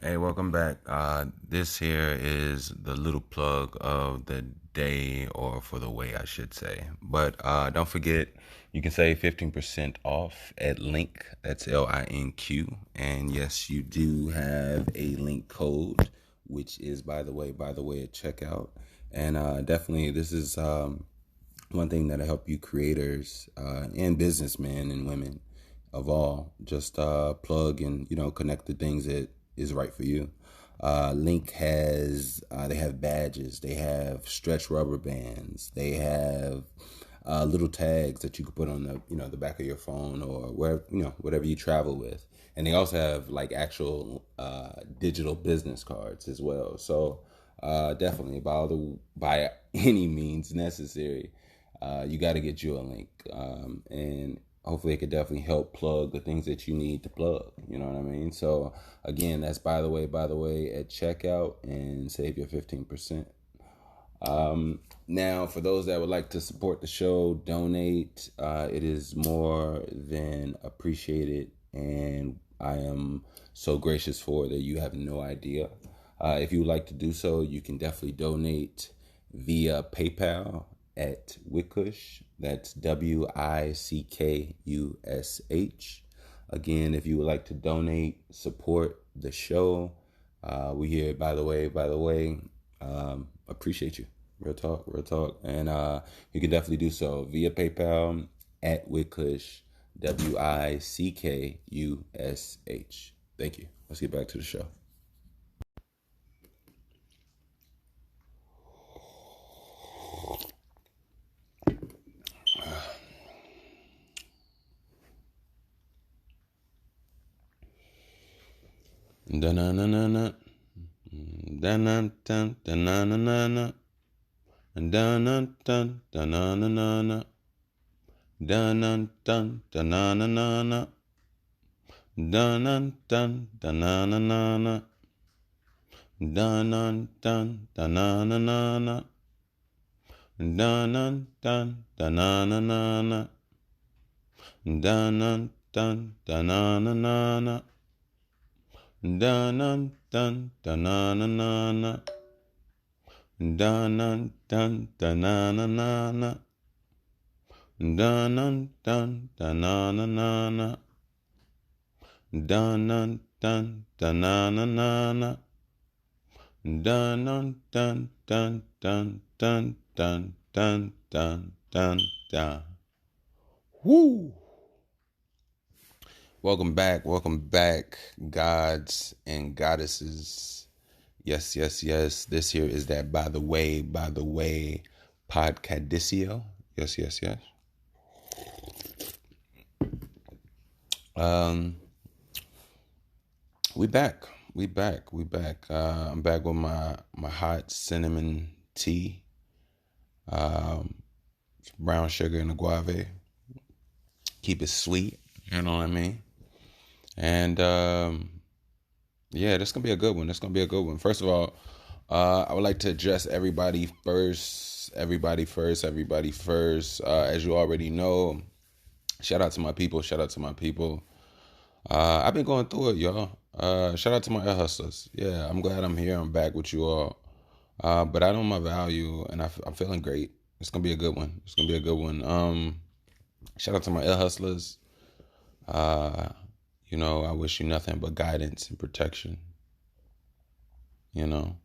Hey, welcome back. This here is the little plug of the day, or for the way, I should say. But don't forget, you can save 15% off at Link. That's LINQ. And yes, you do have a link code, which is by the way, at checkout. And definitely, this is one thing that'll help you creators and businessmen and women of all just plug and connect the things that is right for you. Link has they have badges, they have stretch rubber bands, they have little tags that you can put on the back of your phone or wherever whatever you travel with, and they also have like actual digital business cards as well. So definitely by any means necessary, you got to get you a link, and hopefully it could definitely help plug the things that you need to plug. You know what I mean? So again, that's by the way at checkout, and save your 15%. Now, for those that would like to support the show, donate. It is more than appreciated, and I am so gracious for that you have no idea. If you would like to do so, you can definitely donate via PayPal at Wickush. That's WICKUSH. Again, if you would like to donate, support the show, we here, by the way, appreciate you. Real talk, real talk. And you can definitely do so via PayPal at Wickush, WICKUSH. Thank you. Let's get back to the show. Da-na-na-na-na. Da-na-dun, da-na-na-na-na. Da-na-dun, da-na-na-na-na. Da-na-dun, da-na-na-na-na. Da-na-dun, da-na-na-na-na. Da-na-dun, da-na-na-na-na. Da-na-dun, da-na-na-na-na. Da-na-dun, da-na-na-na-na. Dun dun dun na na na na. Dun dun dun dun na na na na. Dun dun dun dun na na na na. Dun dun dun dun na na na na. Dun dun dun dun dun dun dun dun dun dun dun. Woo! Welcome back, gods and goddesses. Yes, yes, yes. This here is that by the way, podcadicio. Yes, yes, yes. Um, we back. We back. I'm back with my hot cinnamon tea, um, brown sugar and agave. Keep it sweet. You know what I mean? And yeah, this gonna be a good one. This gonna be a good one. First of all, I would like to address everybody first. Everybody first. Everybody first. As you already know, shout out to my people. Shout out to my people. I've been going through it, y'all. Shout out to my air hustlers. Yeah, I'm glad I'm here. I'm back with you all. But I know my value, and I'm feeling great. It's gonna be a good one. It's gonna be a good one. Shout out to my air hustlers. Uh, I wish you nothing but guidance and protection. You know,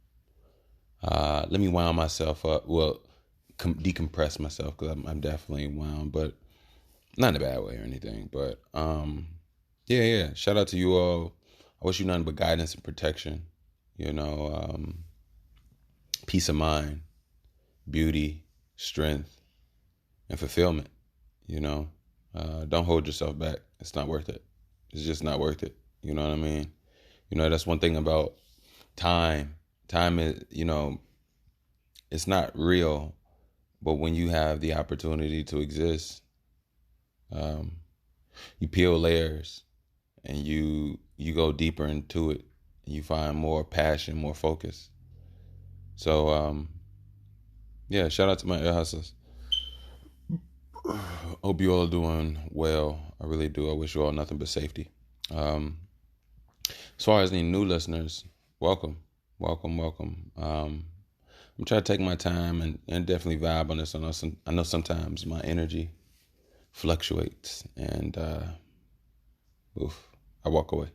let me wound myself up. Well, decompress myself, because I'm definitely wound, but not in a bad way or anything. But yeah. Shout out to you all. I wish you nothing but guidance and protection. You know, peace of mind, beauty, strength, and fulfillment. You know, don't hold yourself back. It's not worth it. It's just not worth it. You know what I mean? That's one thing about time. Time is, it's not real, but when you have the opportunity to exist, um, you peel layers, and you go deeper into it, and you find more passion, more focus. So yeah, shout out to my air hustlers. Hope you all are doing well. I really do. I wish you all nothing but safety. Um, as far as any new listeners, welcome, welcome, welcome. I'm trying to take my time and definitely vibe on this. I know sometimes my energy fluctuates, and I walk away.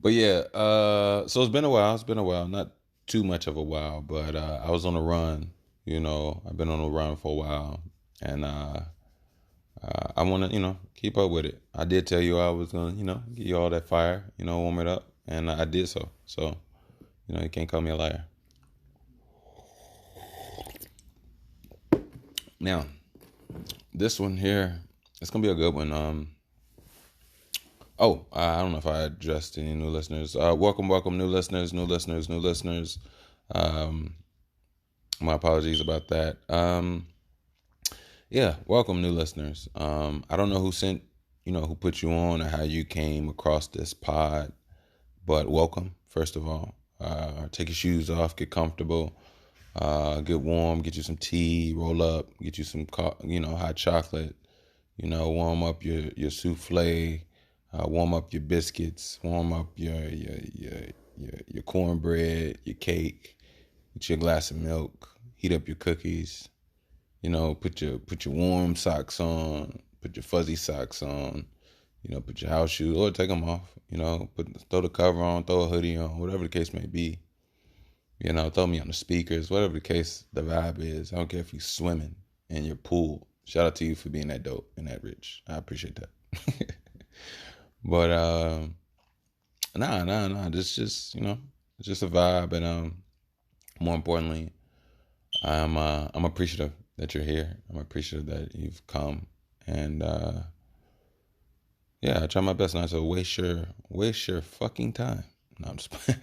But yeah, so it's been a while. It's been a while, not too much of a while, but I was on a run. I've been on a run for a while, and I want to, keep up with it. I did tell you I was gonna, give you all that fire, warm it up, and I did so. So, you can't call me a liar. Now, this one here, it's gonna be a good one. I don't know if I addressed any new listeners. Welcome, new listeners, new listeners, new listeners. My apologies about that. Yeah, welcome, new listeners. I don't know who put you on or how you came across this pod, but welcome, first of all. Take your shoes off, get comfortable, get warm, get you some tea, roll up, get you some, hot chocolate, warm up your souffle, warm up your biscuits, warm up your cornbread, your cake, get you a glass of milk, heat up your cookies. Put your warm socks on, put your fuzzy socks on, put your house shoes, or take them off, throw the cover on, throw a hoodie on, whatever the case may be. Throw me on the speakers, whatever the case, the vibe is. I don't care if you're swimming in your pool. Shout out to you for being that dope and that rich. I appreciate that. But nah. This just it's just a vibe, and more importantly, I'm appreciative that you're here. I'm appreciative that you've come, and yeah, I try my best not to waste your fucking time. No, I'm just playing.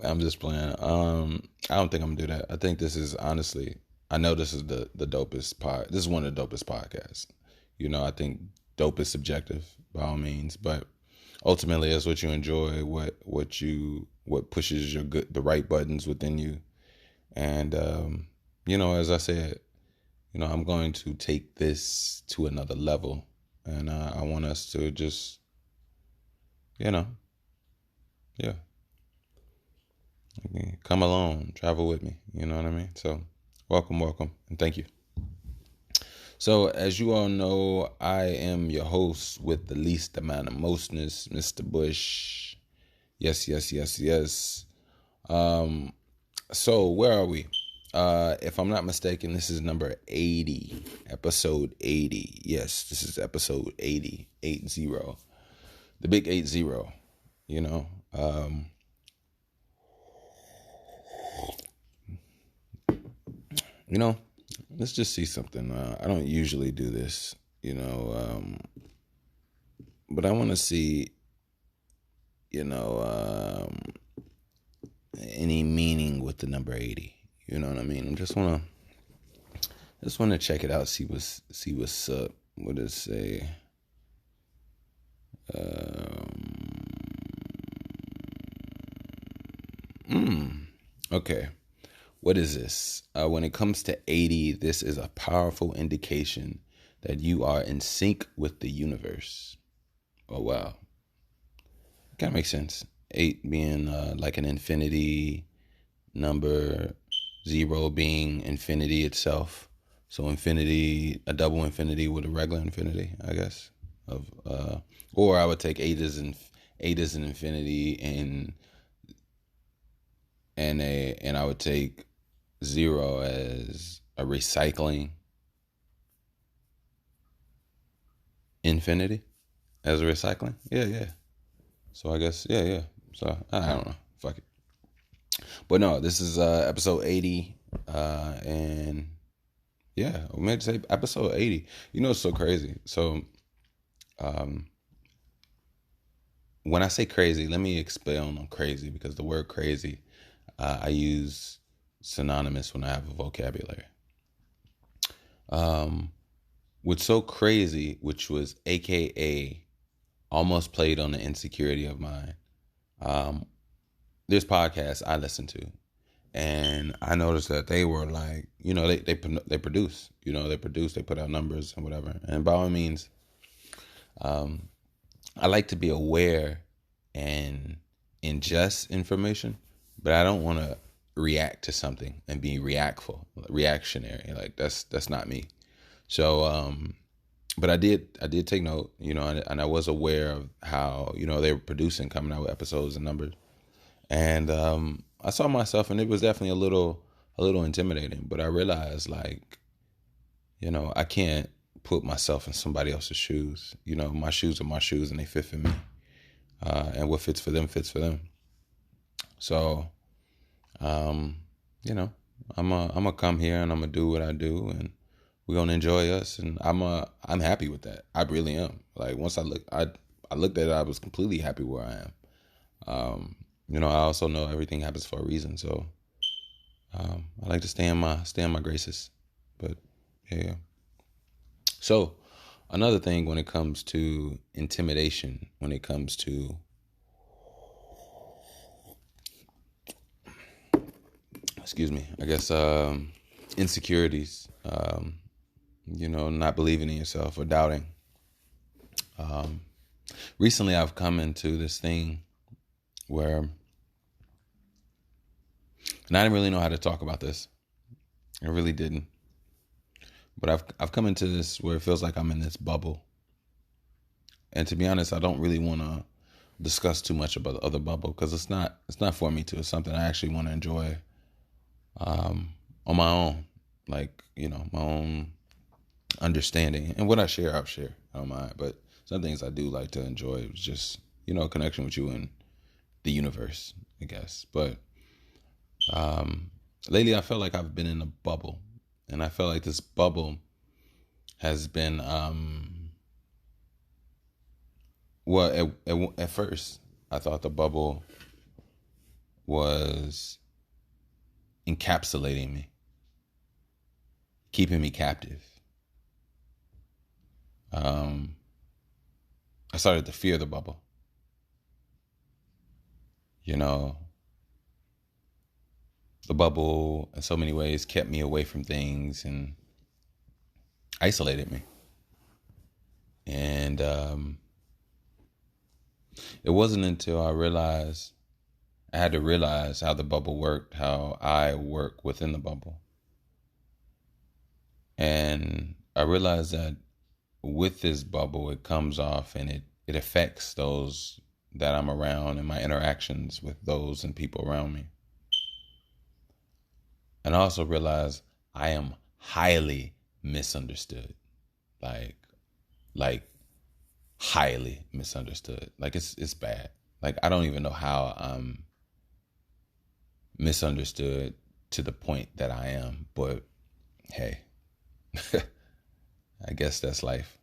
I'm just playing. I don't think I'm gonna do that. I think this is honestly. I know this is the dopest pod. This is one of the dopest podcasts. I think dope is subjective by all means, but ultimately, it's what you enjoy, what pushes the right buttons within you, and as I said, I'm going to take this to another level, and I want us to just, yeah, come along, travel with me. You know what I mean? So, welcome, and thank you. So, as you all know, I am your host with the least amount of mostness, Mr. Bush. Yes. So, where are we? If I'm not mistaken, this is number 80, episode 80. Yes, this is episode 80, 80. The big 80, let's just see something. I don't usually do this, but I want to see, any meaning with the number 80. You know what I mean? I just want to check it out, see what's up. What does it say? Okay. What is this? When it comes to 80, this is a powerful indication that you are in sync with the universe. Oh, wow. Kind of makes sense. 8 being like an infinity number, 0 being infinity itself. So infinity, a double infinity with a regular infinity, I guess. Or I would take 8 as an infinity, and I would take 0 as a recycling infinity as a recycling. Yeah. So I guess yeah. So I don't know. Fuck it. But no, this is episode 80, and yeah, we meant to say episode 80. It's so crazy. So when I say crazy, let me expound on crazy, because the word crazy I use synonymous when I have a vocabulary. What's so crazy, which was AKA almost played on the insecurity of mine. There's podcasts I listen to, and I noticed that they were like, they produce, they put out numbers and whatever. And by all means, I like to be aware and ingest information, but I don't want to react to something and be reactionary. Like that's not me. So, but I did take note, and I was aware of how they were producing, coming out with episodes and numbers, and I saw myself, and it was definitely a little intimidating. But I realized, like, I can't put myself in somebody else's shoes. My shoes are my shoes, and they fit for me, and what fits for them fits for them. So, um, you know, I'm gonna come here and I'm gonna do what I do, and we're gonna enjoy us, and I'm happy with that. I really am. Like once I looked at it, I was completely happy where I am. I also know everything happens for a reason, so I like to stay in my graces. But yeah. So another thing when it comes to intimidation, when it comes to excuse me, I guess insecurities, not believing in yourself or doubting. Recently, I've come into this thing where, and I didn't really know how to talk about this. I really didn't. But I've come into this where it feels like I'm in this bubble. And to be honest, I don't really want to discuss too much about the other bubble because it's not for me to. It's something I actually want to enjoy on my own, like my own understanding. And what I share, I'll share. I don't mind. But some things I do like to enjoy is just a connection with you and the universe, I guess. But lately, I felt like I've been in a bubble, and I felt like this bubble has been well. At first, I thought the bubble was encapsulating me, keeping me captive. I started to fear the bubble. The bubble, in so many ways, kept me away from things and isolated me. And it wasn't until I had to realize how the bubble worked, how I work within the bubble. And I realized that with this bubble, it comes off and it affects those that I'm around and my interactions with those and people around me. And I also realized I am highly misunderstood. Like highly misunderstood. Like it's bad. Like I don't even know how I'm misunderstood to the point that I am, but hey, I guess that's life.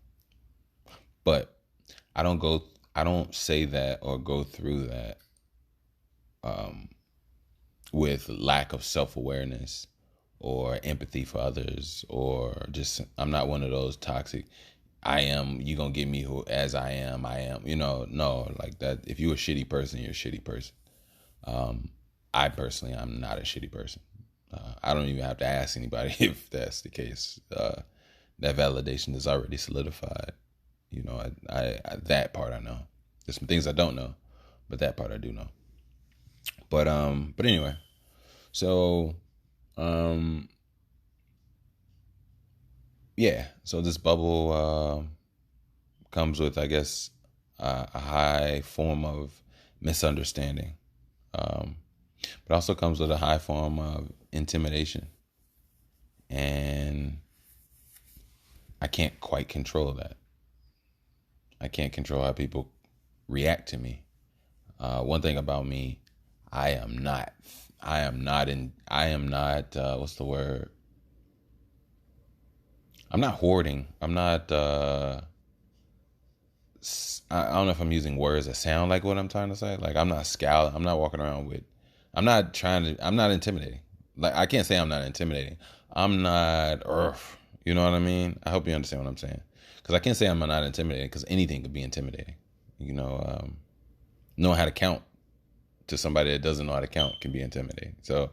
But I don't say that or go through that with lack of self-awareness or empathy for others, or just I'm not one of those toxic I am, you gonna get me who as I am, no, like that. If you're a shitty person, you're a shitty person. I personally, I'm not a shitty person. I don't even have to ask anybody if that's the case. That validation is already solidified. That part I know. There's some things I don't know, but that part I do know. But anyway, so yeah, so this bubble comes with, I guess, a high form of misunderstanding, but also comes with a high form of intimidation, and I can't quite control that. I can't control how people react to me. One thing about me, I am not. What's the word? I'm not hoarding. I'm not. I don't know if I'm using words that sound like what I'm trying to say. Like I'm not scowling. I'm not walking around with. I'm not trying to. I'm not intimidating. Like I can't say I'm not intimidating. I'm not. You know what I mean? I hope you understand what I'm saying. Because I can't say I'm not intimidating. Because anything could be intimidating. Knowing how to count to somebody that doesn't know how to count can be intimidating. So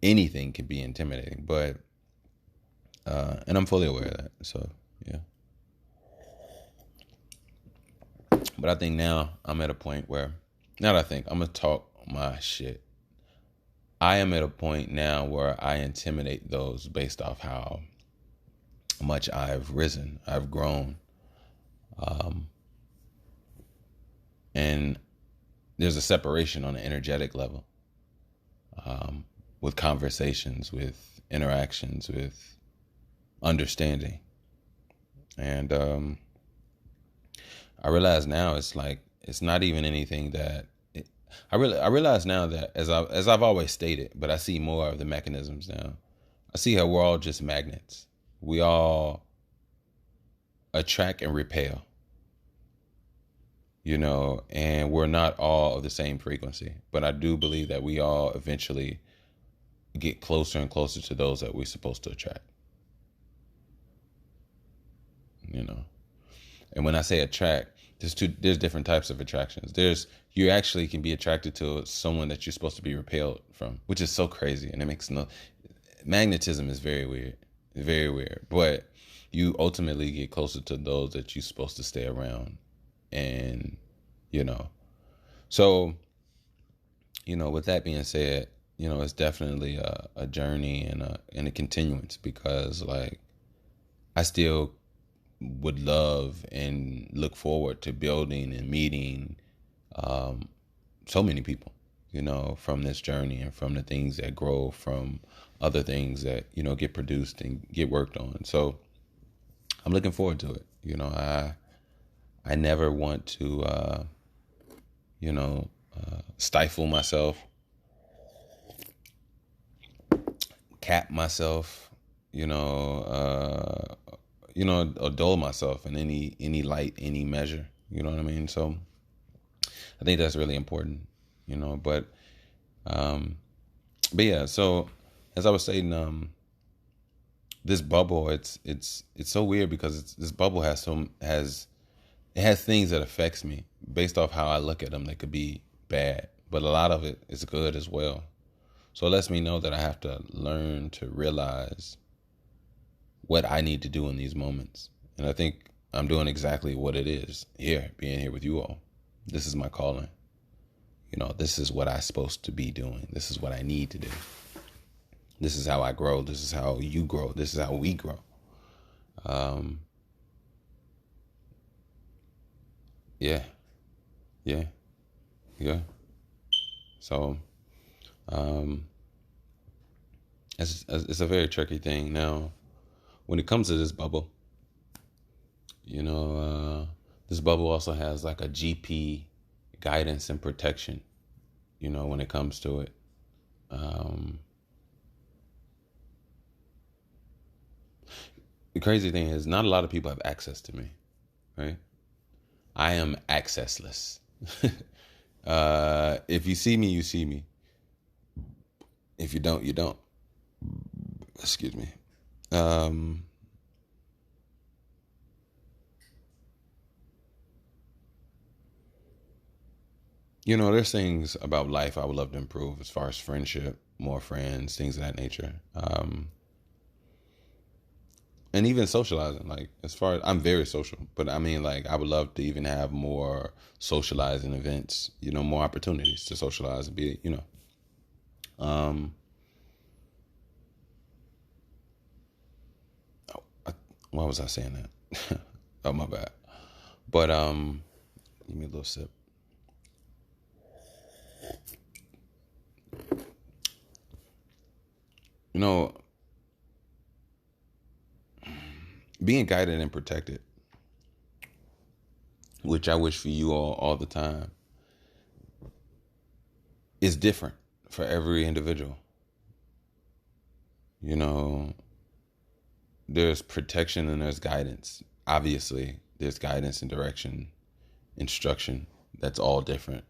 anything can be intimidating. But and I'm fully aware of that. So yeah. But I think now I'm at a point where, now that I think, I'm going to talk my shit. I am at a point now where I intimidate those based off how much I've risen, I've grown. And there's a separation on an energetic level, with conversations, with interactions, with understanding. And I realize now it's like, it's not even anything that I realize now that, as I've always stated, but I see more of the mechanisms now. I see how we're all just magnets. We all attract and repel, and we're not all of the same frequency. But I do believe that we all eventually get closer and closer to those that we're supposed to attract. And when I say attract, there's different types of attractions. You actually can be attracted to someone that you're supposed to be repelled from, which is so crazy, and it makes magnetism is very weird, very weird. But you ultimately get closer to those that you're supposed to stay around, and so with that being said, it's definitely a journey and a continuance, because like I still would love and look forward to building and meeting so many people, from this journey, and from the things that grow from other things that, get produced and get worked on. So I'm looking forward to it. I never want to, stifle myself, cap myself, or dull myself in any light, any measure. You know what I mean? So I think that's really important, but yeah, so as I was saying, this bubble, it's so weird, because this bubble has things that affects me based off how I look at them. They could be bad, but a lot of it is good as well. So it lets me know that I have to learn to realize what I need to do in these moments. And I think I'm doing exactly what it is here, being here with you all. This is my calling. This is what I'm supposed to be doing. This is what I need to do. This is how I grow. This is how you grow. This is how we grow. Yeah. So, it's a very tricky thing. Now, when it comes to this bubble, this bubble also has like a GP guidance and protection, when it comes to it. The crazy thing is, not a lot of people have access to me, right? I am accessless. If you see me, you see me. If you don't, you don't. Excuse me. There's things about life I would love to improve, as far as friendship, more friends, things of that nature. And even socializing, like, as far as, I'm very social, but I mean, like, I would love to even have more socializing events, more opportunities to socialize and be, why was I saying that? Oh, my bad. But, give me a little sip. Being guided and protected, which I wish for you all the time, is different for every individual. There's protection and there's guidance. Obviously, there's guidance and direction, instruction. That's all different,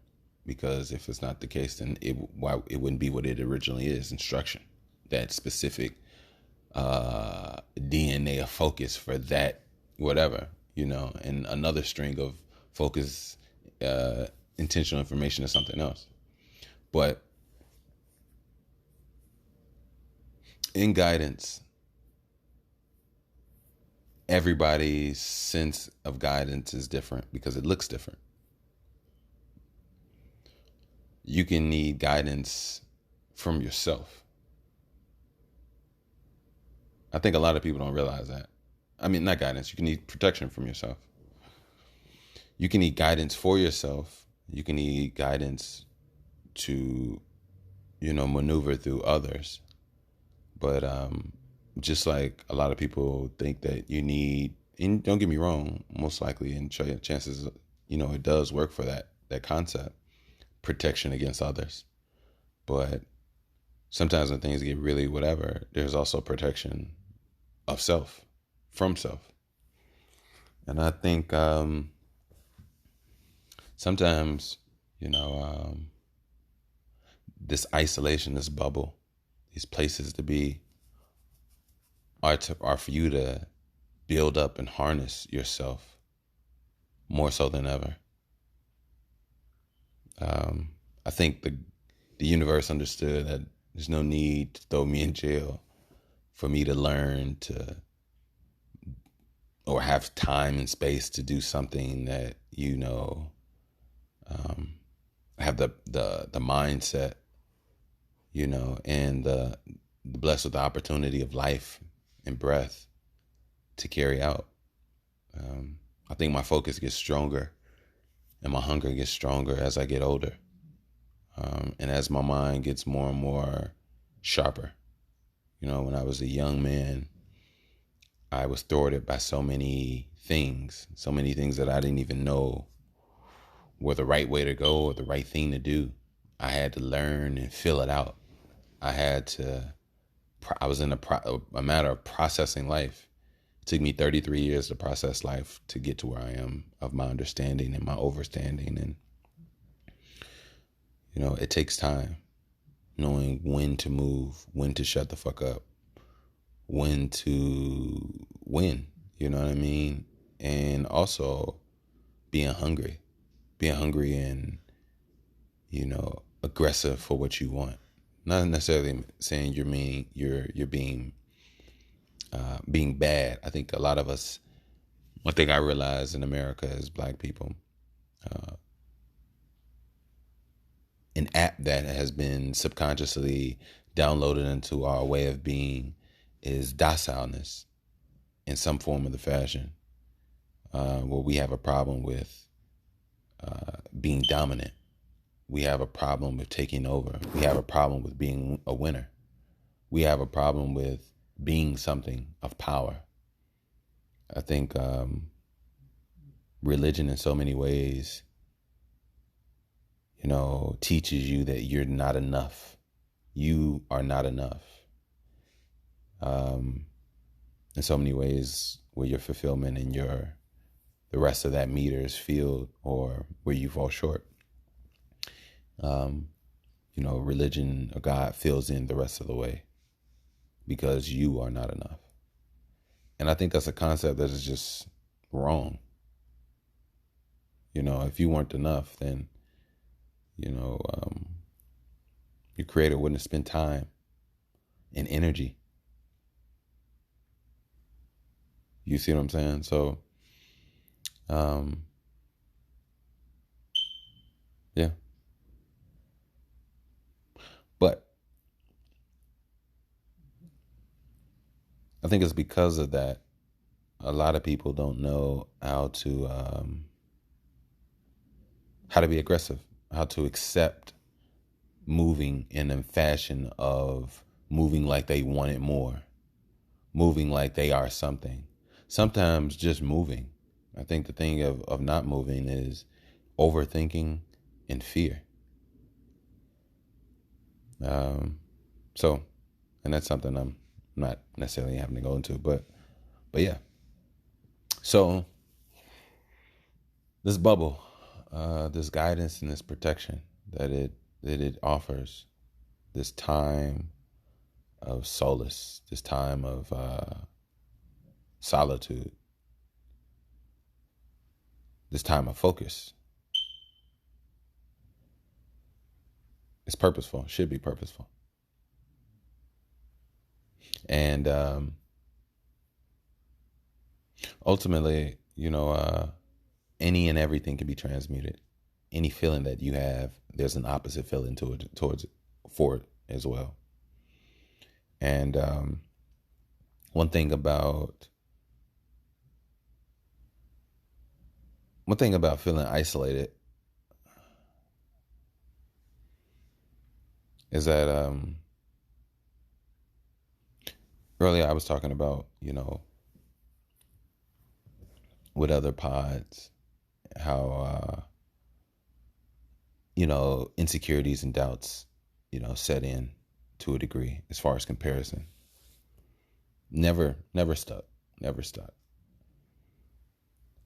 because if it's not the case, then it wouldn't be what it originally is, instruction. That specific DNA of focus for that, whatever, and another string of focus, intentional information is something else. But in guidance, everybody's sense of guidance is different because it looks different. you can need guidance from yourself. I think a lot of people don't realize that. I mean, not guidance. You can need protection from yourself. You can need guidance for yourself. You can need guidance to, maneuver through others. But just like a lot of people think that you need, and don't get me wrong, most likely, and chances, it does work for that concept, protection against others. But sometimes when things get really whatever, there's also protection of self, from self. And I think sometimes, this isolation, this bubble, these places to be are for you to build up and harness yourself more so than ever. I think the universe understood that there's no need to throw me in jail for me to learn to, or have time and space to do something that, have the mindset, and the blessed with the opportunity of life and breath to carry out. I think my focus gets stronger and my hunger gets stronger as I get older. And as my mind gets more and more sharper. When I was a young man, I was thwarted by so many things that I didn't even know were the right way to go or the right thing to do. I had to learn and fill it out. I was in a matter of processing life. It took me 33 years to process life to get to where I am, of my understanding and my overstanding. And, it takes time, knowing when to move, when to shut the fuck up, when to win, you know what I mean? And also being hungry and, aggressive for what you want. Not necessarily saying you're being bad. I think a lot of us, one thing I realize in America as Black people, an app that has been subconsciously downloaded into our way of being is docileness in some form of the fashion, where we have a problem with being dominant. We have a problem with taking over. We have a problem with being a winner. We have a problem with being something of power. I think religion in so many ways, teaches you that you're not enough. You are not enough. In so many ways where your fulfillment and the rest of that meter is filled, or where you fall short. Religion or God fills in the rest of the way because you are not enough. And I think that's a concept that is just wrong. If you weren't enough, then, your creator wouldn't have spent time and energy. You see what I'm saying? So, yeah. But I think it's because of that, a lot of people don't know how to be aggressive, how to accept moving in a fashion of moving like they want it more, moving like they are something. Sometimes just moving. I think the thing of not moving is overthinking and fear. And that's something I'm not necessarily having to go into, but yeah. So this bubble, this guidance and this protection that it offers, this time of solace, this time of solitude, this time of focus, it's purposeful, should be purposeful. And ultimately, any and everything can be transmuted. any feeling that you have, there's an opposite feeling for it as well. And one thing about feeling isolated is that earlier I was talking about, with other pods, how insecurities and doubts, set in to a degree as far as comparison. Never stuck. Never stuck.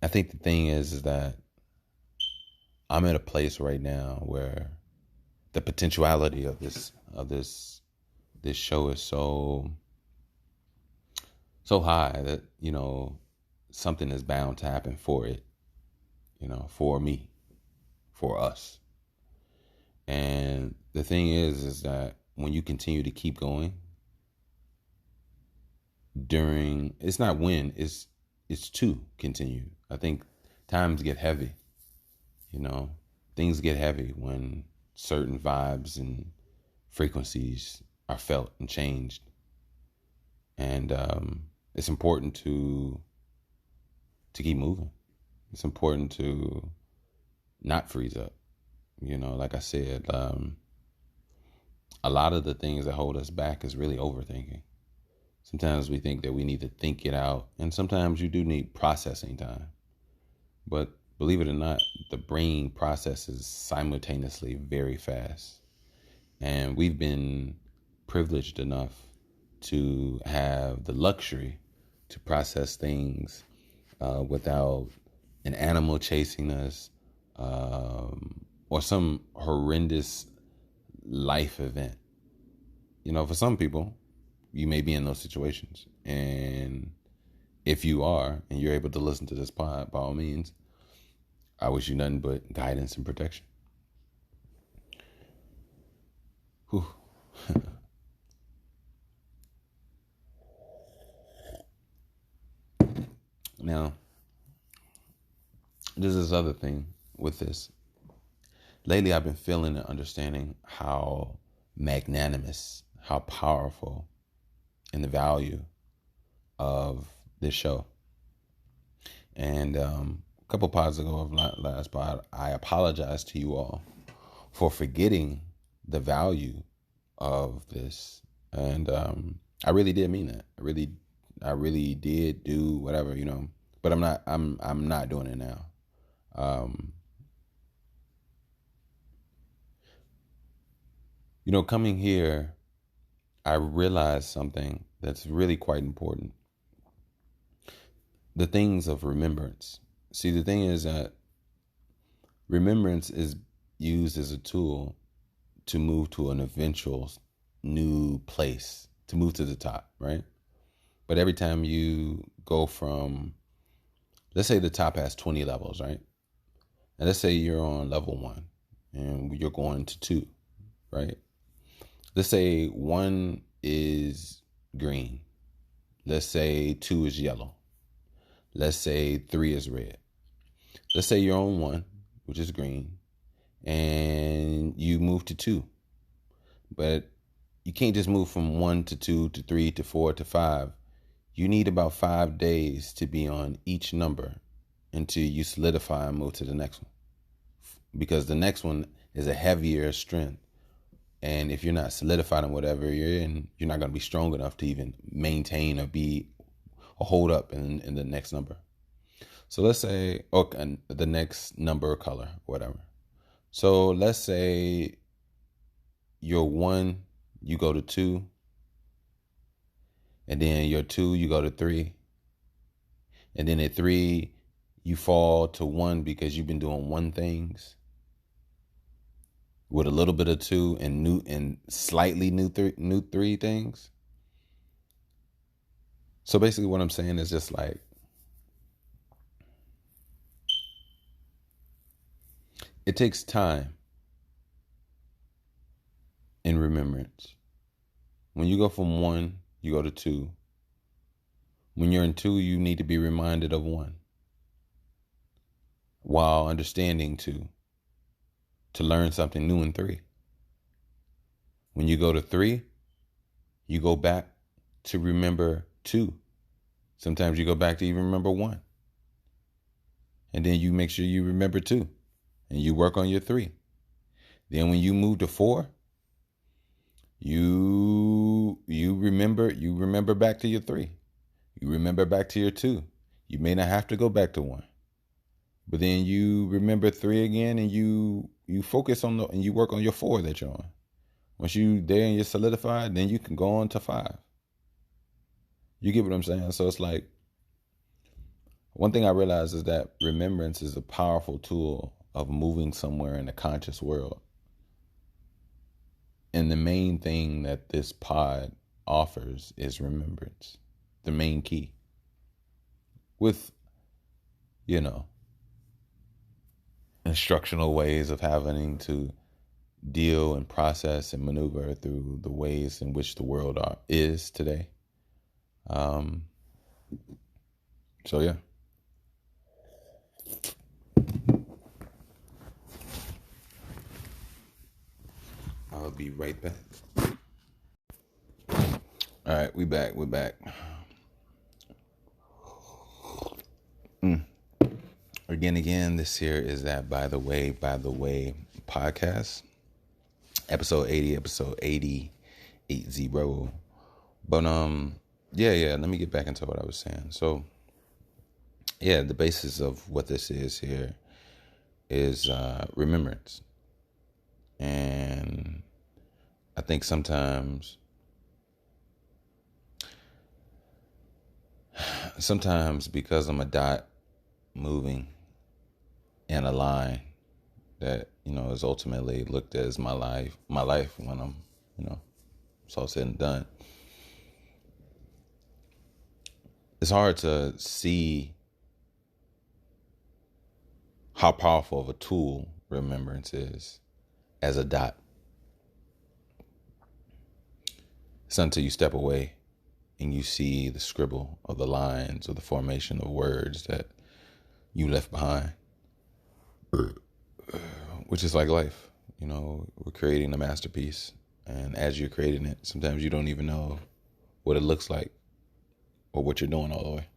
I think the thing is that I'm at a place right now where the potentiality of this show is so high that, something is bound to happen for it, for me, for us. And the thing is that when you continue to keep going it's not when, it's to continue. I think times get heavy, things get heavy when certain vibes and frequencies are felt and changed. And it's important to keep moving. It's important to not freeze up. Like I said, a lot of the things that hold us back is really overthinking. Sometimes we think that we need to think it out, and sometimes you do need processing time. But believe it or not, the brain processes simultaneously very fast. And we've been privileged enough to have the luxury to process things without an animal chasing us, or some horrendous life event. For some people, you may be in those situations. And if you are, and you're able to listen to this pod, by all means, I wish you nothing but guidance and protection. Whew. Now, there's this other thing with this. Lately, I've been feeling and understanding how magnanimous, how powerful, and the value of this show. And a couple pods ago of last pod, I apologize to you all for forgetting the value of this. And I really did mean that. I really did do whatever, but I'm not doing it now. Coming here, I realized something that's really quite important. The things of remembrance. See, the thing is that remembrance is used as a tool to move to an eventual new place, to move to the top, right? But every time you go from, let's say the top has 20 levels, right? And let's say you're on level 1 and you're going to 2, right? Let's say 1 is green. Let's say 2 is yellow. Let's say 3 is red. Let's say you're on 1, which is green, and you move to 2. But you can't just move from 1 to 2 to 3 to 4 to 5. You need about 5 days to be on each number until you solidify and move to the next one. Because the next one is a heavier strength. And if you're not solidified in whatever you're in, you're not going to be strong enough to even maintain or hold up in the next number. So let's say, the next number or color, whatever. So let's say you're 1, you go to 2, and then you're 2, you go to 3, and then at 3, you fall to 1 because you've been doing 1 things with a little bit of 2 and slightly new 3 things. So basically what I'm saying is just like, it takes time in remembrance. When you go from 1, you go to 2. When you're in 2, you need to be reminded of 1 while understanding 2. to learn something new in 3. When you go to 3, you go back to remember 2. Sometimes you go back to even remember 1. And then you make sure you remember 2. And you work on your 3. Then when you move to 4, you remember back to your 3. You remember back to your 2. You may not have to go back to 1. But then you remember 3 again, and you focus on and you work on your 4 that you're on. Once you there and you're solidified, then you can go on to 5. You get what I'm saying? So it's like, one thing I realized is that remembrance is a powerful tool of moving somewhere in the conscious world. And the main thing that this pod offers is remembrance, the main key. With, instructional ways of having to deal and process and maneuver through the ways in which the world is today. So yeah. I'll be right back. All right, we're back. Again, this here is that By the Way podcast. Episode 80. But yeah, let me get back into what I was saying. So yeah, the basis of what this is here is remembrance. And I think sometimes because I'm a dot moving in a line that, is ultimately looked as my life when I'm, it's all said and done. It's hard to see how powerful of a tool remembrance is as a dot. It's until you step away and you see the scribble of the lines or the formation of words that you left behind, which is like life. We're creating a masterpiece, and as you're creating it, sometimes you don't even know what it looks like or what you're doing all the way.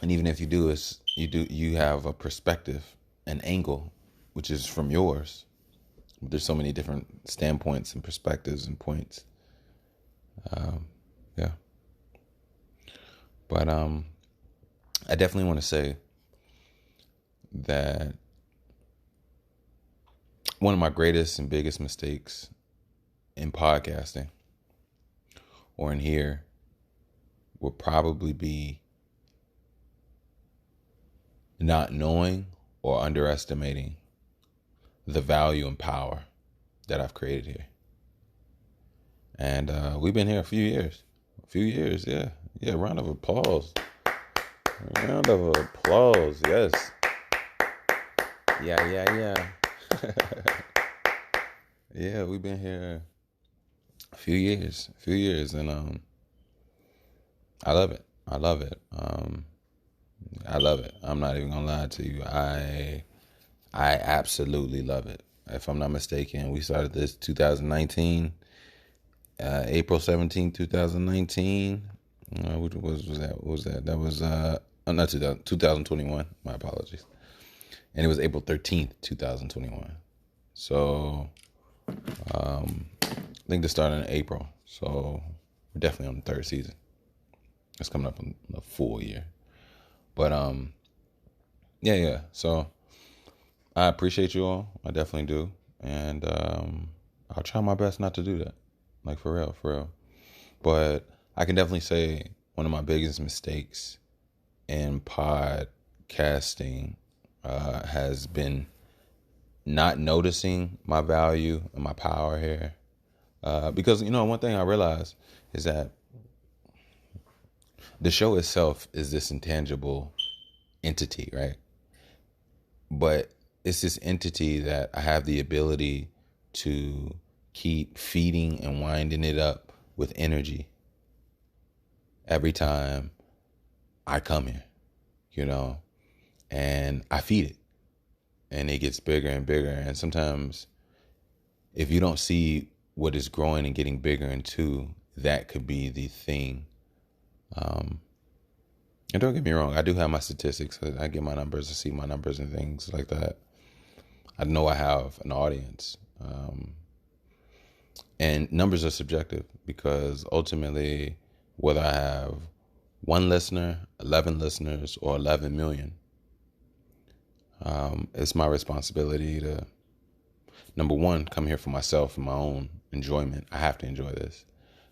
And even if you do, you have a perspective, an angle, which is from yours. There's so many different standpoints and perspectives and points. Yeah. But I definitely want to say that one of my greatest and biggest mistakes in podcasting or in here would probably be not knowing or underestimating the value and power that I've created here. And we've been here a few years, yeah. Round of applause, yes. Yeah. Yeah, we've been here a few years, and I love it. I love it. I'm not even gonna lie to you. I absolutely love it. If I'm not mistaken, we started this 2019, April 17, 2019. What was that? What was that? That was not 2021. My apologies. And it was April 13th, 2021. So I think this started in April. So we're definitely on the 3rd season. It's coming up on a full year. But yeah. So I appreciate you all. I definitely do. And I'll try my best not to do that. Like for real. But I can definitely say one of my biggest mistakes in podcasting has been not noticing my value and my power here. Because, one thing I realized is that the show itself is this intangible entity, right? But it's this entity that I have the ability to keep feeding and winding it up with energy every time I come here, and I feed it. and it gets bigger and bigger. And sometimes if you don't see what is growing and getting bigger into, that could be the thing. And don't get me wrong, I do have my statistics. I get my numbers, I see my numbers and things like that. I know I have an audience. And numbers are subjective because ultimately, whether I have one listener, 11 listeners, or 11 million, it's my responsibility to, number one, come here for myself and my own enjoyment. I have to enjoy this.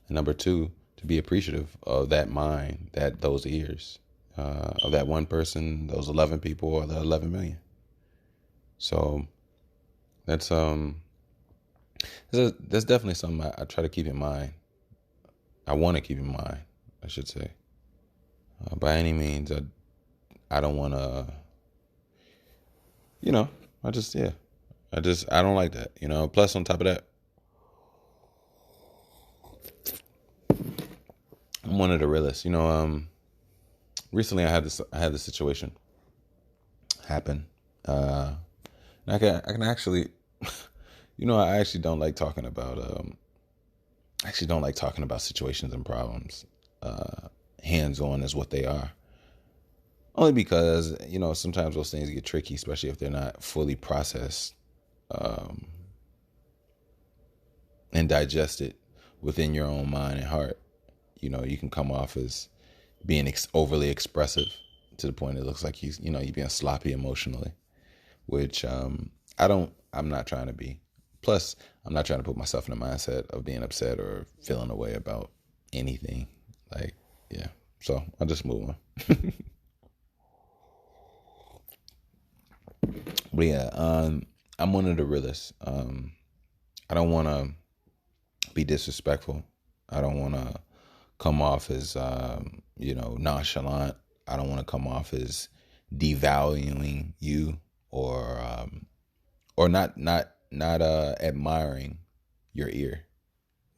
And number two, to be appreciative of that mind, those ears, of that one person, those 11 people, or the 11 million. So that's definitely something I try to keep in mind. I want to keep in mind, I should say. By any means, I don't want to, I don't like that, Plus, on top of that, I'm one of the realists. Recently I had this situation happen. And I can actually, I actually don't like talking about, situations and problems. Hands-on is what they are. Only because, sometimes those things get tricky, especially if they're not fully processed and digested within your own mind and heart. You can come off as being overly expressive to the point it looks like you're being sloppy emotionally, which I'm not trying to be. Plus, I'm not trying to put myself in the mindset of being upset or feeling a way about anything. Yeah. So I'll just move on. But yeah, I'm one of the realists. I don't want to be disrespectful. I don't want to come off as, nonchalant. I don't want to come off as devaluing you or not admiring your ear.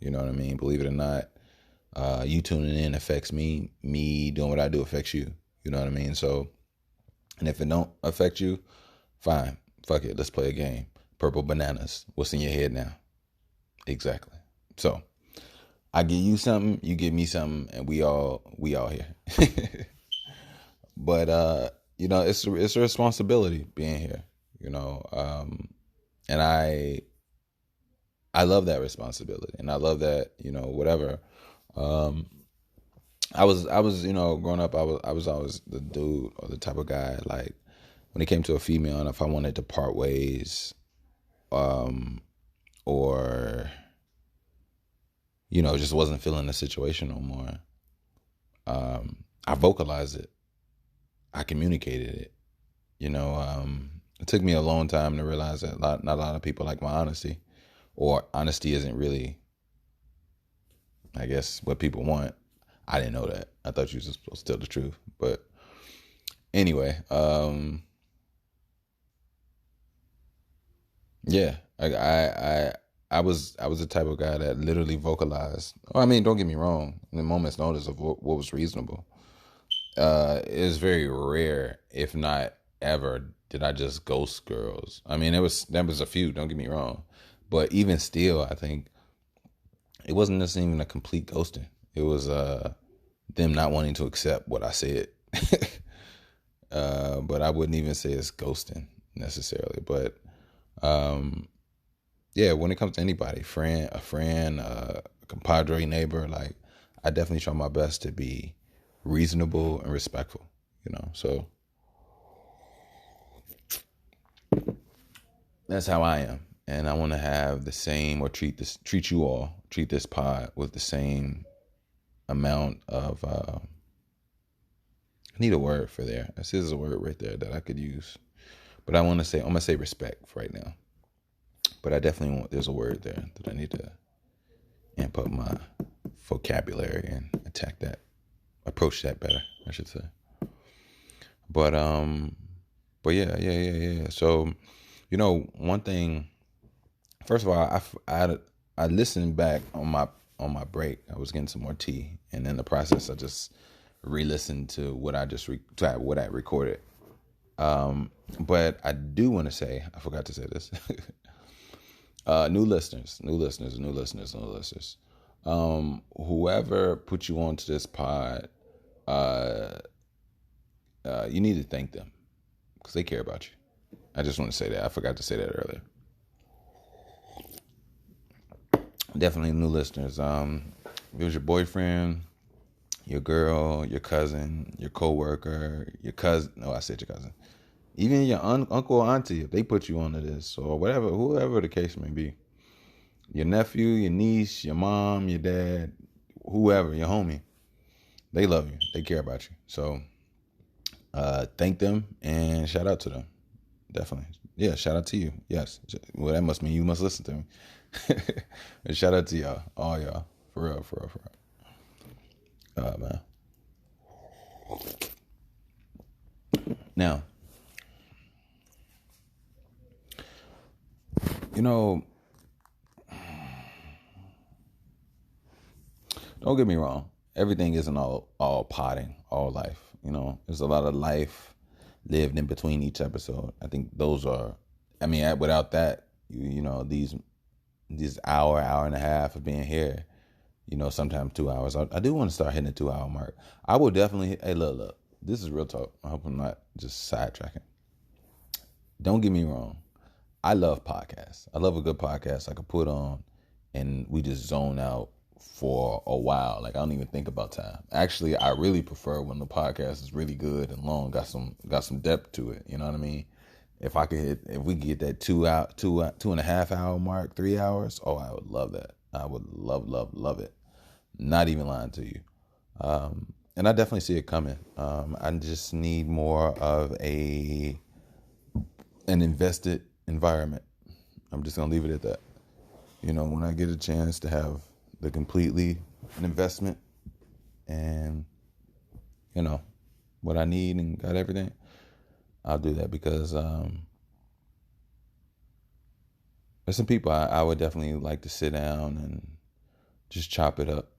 You know what I mean? Believe it or not, you tuning in affects me. Me doing what I do affects you. You know what I mean? So, and if it don't affect you, fine. Fuck it. Let's play a game. Purple bananas. What's in your head now? Exactly. So, I give you something, you give me something, and we all here. But it's a responsibility being here. And I love that responsibility, and I love that whatever. I was growing up, I was always the dude or the type of guy, like, when it came to a female, and if I wanted to part ways, or just wasn't feeling the situation no more, I vocalized it. I communicated it. It took me a long time to realize that not a lot of people like my honesty, or honesty isn't really, I guess, what people want. I didn't know that. I thought you were supposed to tell the truth. But anyway, yeah, I was the type of guy that literally vocalized. I mean, don't get me wrong. In the moment's notice of what was reasonable, it's very rare, if not ever, did I just ghost girls. I mean, there was a few. Don't get me wrong, but even still, I think it wasn't necessarily even a complete ghosting. It was them not wanting to accept what I said. But I wouldn't even say it's ghosting necessarily. But yeah, when it comes to anybody, a friend, a compadre, neighbor, like, I definitely try my best to be reasonable and respectful, so that's how I am. And I want to have the same, or treat this pod with the same amount of, I need a word for there. This is a word right there that I could use, but I'm going to say respect for right now. But I definitely there's a word there that I need to amp up my vocabulary and approach that better, I should say. But yeah. So, one thing. First of all, I listened back on my break. I was getting some more tea, and in the process, I just re-listened to what I recorded. But I do want to say, I forgot to say this. New listeners. Whoever put you onto this pod, uh, you need to thank them because they care about you. I just want to say that. I forgot to say that earlier. Definitely new listeners. If it was your boyfriend, your girl, your cousin, your coworker, your cousin. No, I said your cousin. Even your uncle or auntie, if they put you onto this or whatever, whoever the case may be. Your nephew, your niece, your mom, your dad, whoever, your homie. They love you. They care about you. So thank them and shout out to them. Definitely. Yeah, shout out to you. Yes. Well, that must mean you must listen to me. And shout out to y'all. All y'all. For real. Man. Now, don't get me wrong. Everything isn't all potting, all life. There's a lot of life lived in between each episode. I think those are, without that, these hour and a half of being here, sometimes 2 hours. I do want to start hitting the 2 hour mark. I will definitely, hey, look, this is real talk. I hope I'm not just sidetracking. Don't get me wrong. I love podcasts. I love a good podcast I could put on and we just zone out for a while. Like I don't even think about time. Actually, I really prefer when the podcast is really good and long, got some depth to it. You know what I mean? If we could get that 2.5 hour mark, 3 hours, oh, I would love that. I would love it. Not even lying to you. And I definitely see it coming. I just need more of an invested environment. I'm just gonna leave it at that. When I get a chance to have the completely an investment and what I need and got everything, I'll do that because there's some people I would definitely like to sit down and just chop it up.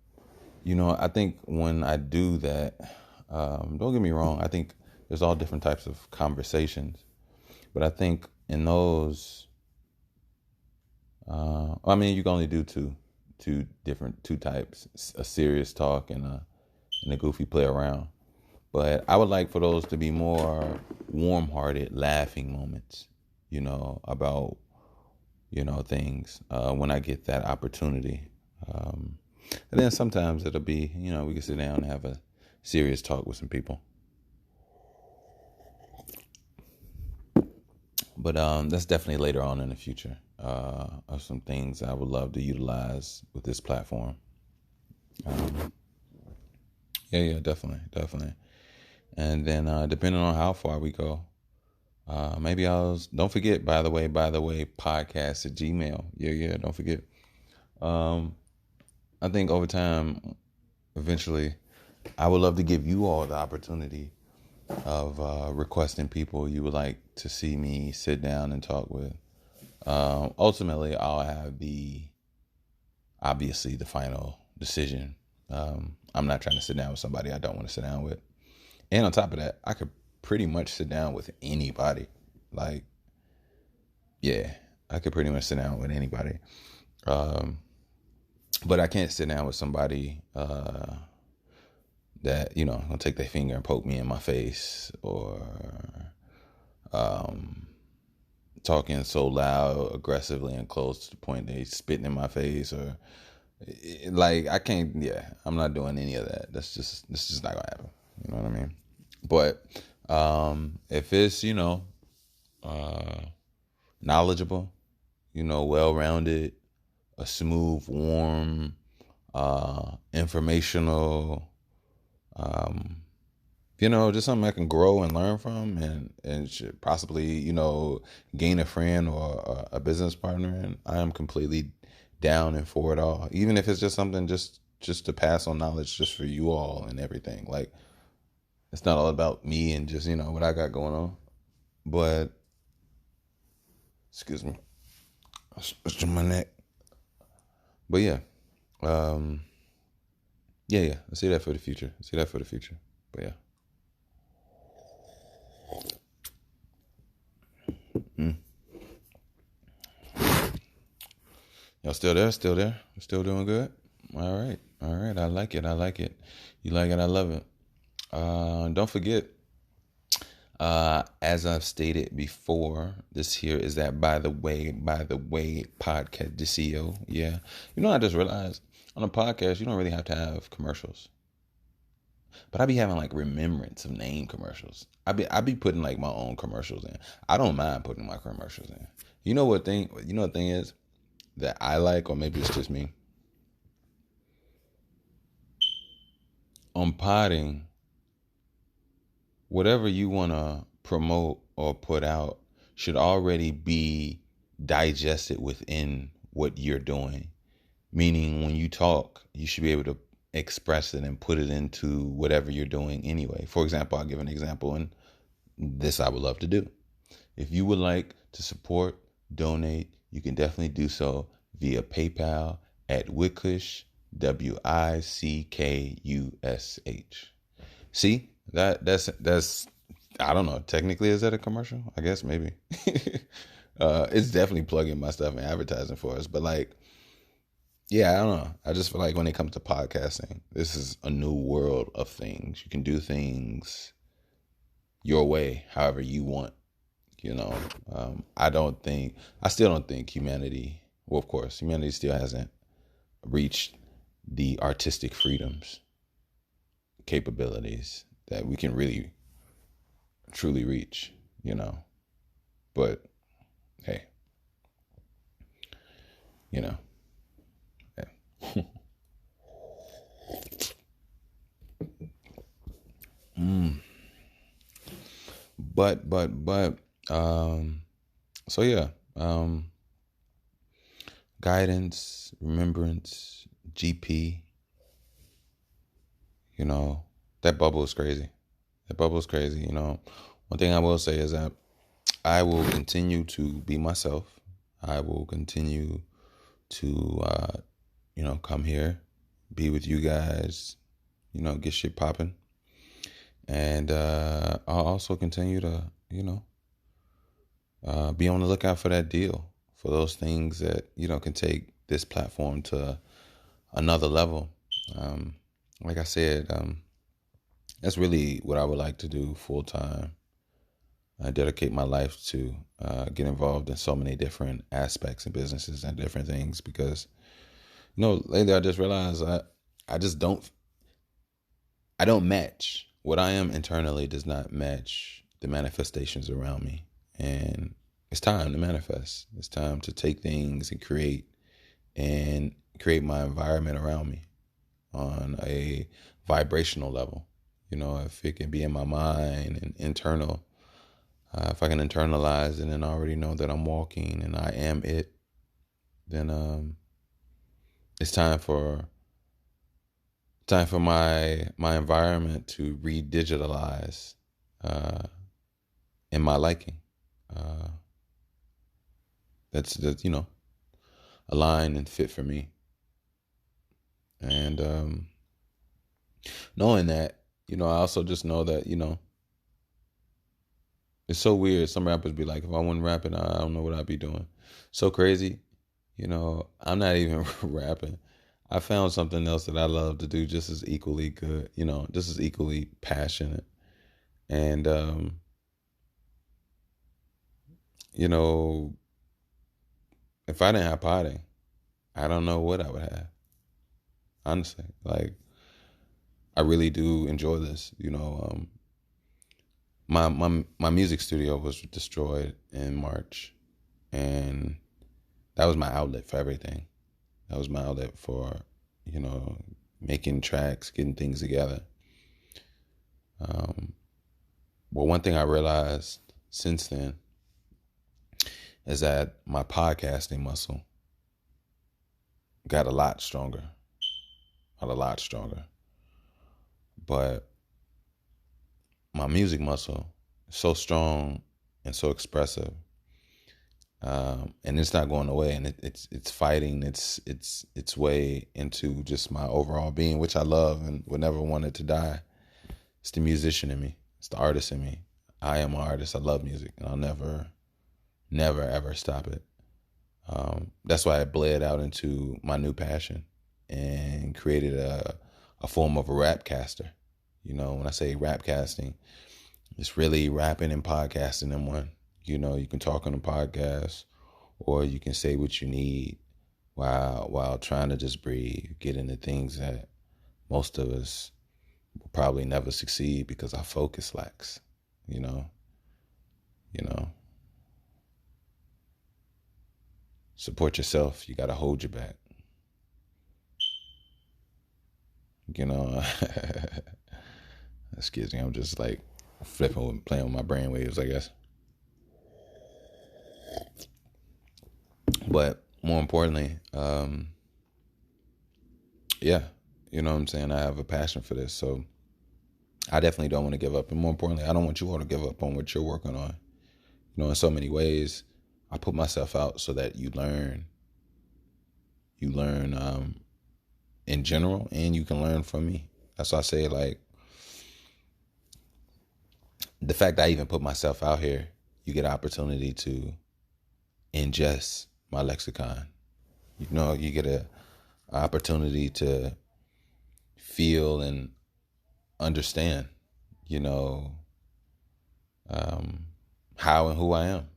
I think when I do that, don't get me wrong, I think there's all different types of conversations, but I think in those, you can only do two types: a serious talk and a goofy play around. But I would like for those to be more warm-hearted, laughing moments, about things when I get that opportunity. And then sometimes it'll be, we can sit down and have a serious talk with some people. But that's definitely later on in the future of some things I would love to utilize with this platform. Yeah, definitely. And then depending on how far we go, maybe don't forget, by the way, podcast at Gmail. Yeah, don't forget. I think over time, eventually, I would love to give you all the opportunity of requesting people you would like to see me sit down and talk with. Ultimately, I'll have obviously the final decision. I'm not trying to sit down with somebody I don't want to sit down with. And on top of that, I could pretty much sit down with anybody. Like, yeah, I could pretty much sit down with anybody. But I can't sit down with somebody that, gonna take their finger and poke me in my face or talking so loud, aggressively and close to the point they spitting in my face or like I can't. Yeah, I'm not doing any of that. That's just not gonna happen. You know what I mean? But if it's knowledgeable, well-rounded, a smooth, warm, informational, just something I can grow and learn from and should possibly, gain a friend or a business partner. And I am completely down and for it all. Even if it's just something just to pass on knowledge just for you all and everything. Like, it's not all about me and just, what I got going on. But, excuse me, I stretched my neck. But yeah, yeah. I see that for the future. But yeah. Mm. Y'all still there? Still there? Still doing good? All right. All right. I like it. I like it. You like it? I love it. Don't forget, as I've stated before, this here is that by the way podcast, the CEO. Yeah. You know, I just realized on a podcast, you don't really have to have commercials. But I be having like remembrance of name commercials. I be putting like my own commercials in. I don't mind putting my commercials in. You know what thing is that I like, or maybe it's just me. On potting, whatever you wanna promote or put out should already be digested within what you're doing. Meaning when you talk, you should be able to express it and put it into whatever you're doing anyway. For example, I'll give an example, and this I would love to do. If you would like to support, donate, you can definitely do so via PayPal at Wickush, Wickush. See, that's I don't know. Technically, is that a commercial? I guess maybe. It's definitely plugging my stuff and advertising for us. But like, yeah, I don't know. I just feel like when it comes to podcasting, this is a new world of things. You can do things your way, however you want. You know, I still don't think humanity, well, of course, humanity still hasn't reached the artistic freedoms, capabilities that we can really, truly reach, you know. But hey, you know, yeah. mm. But, so yeah, guidance, remembrance, GP, you know, that bubble is crazy. That bubble is crazy. You know, one thing I will say is that I will continue to be myself. I will continue to, come here, be with you guys, get shit popping. And I'll also continue to, be on the lookout for that deal, for those things that, can take this platform to another level. Like I said, that's really what I would like to do full time. I dedicate my life to get involved in so many different aspects and businesses and different things because, lately I just realized I just I don't match. What I am internally does not match the manifestations around me. And it's time to manifest. It's time to take things and create my environment around me on a vibrational level. If it can be in my mind and internal, if I can internalize it and already know that I'm walking and I am it, then it's time for my environment to redigitalize in my liking. Uh, that's aligned and fit for me. And knowing that, I also just know that it's so weird. Some rappers be like, if I wasn't rapping, I don't know what I'd be doing. So crazy. I'm not even rapping. I found something else that I love to do just as equally good, just as equally passionate. And, if I didn't have potting, I don't know what I would have. Honestly, like, I really do enjoy this. My music studio was destroyed in March, and that was my outlet for everything. That was my outlet for, you know, making tracks, getting things together. But one thing I realized since then is that my podcasting muscle got a lot stronger, got a lot stronger. But my music muscle is so strong and so expressive, and it's not going away, and it's fighting its way into just my overall being, which I love and would never want it to die. It's the musician in me. It's the artist in me. I am an artist. I love music, and I'll never Never ever stop it. That's why I bled out into my new passion and created a form of a rap caster. You know, when I say rap casting, it's really rapping and podcasting in one. You know, you can talk on a podcast or you can say what you need while trying to just breathe, get into things that most of us will probably never succeed because our focus lacks. You know, you know. Support yourself. You gotta hold your back. You know, excuse me. I'm just like playing with my brain waves, I guess. But more importantly, yeah, you know what I'm saying? I have a passion for this. So I definitely don't want to give up. And more importantly, I don't want you all to give up on what you're working on. You know, in so many ways, I put myself out so that you learn. You learn in general, and you can learn from me. That's why I say, like, the fact that I even put myself out here, you get an opportunity to ingest my lexicon. You know, you get an opportunity to feel and understand, you know, how and who I am.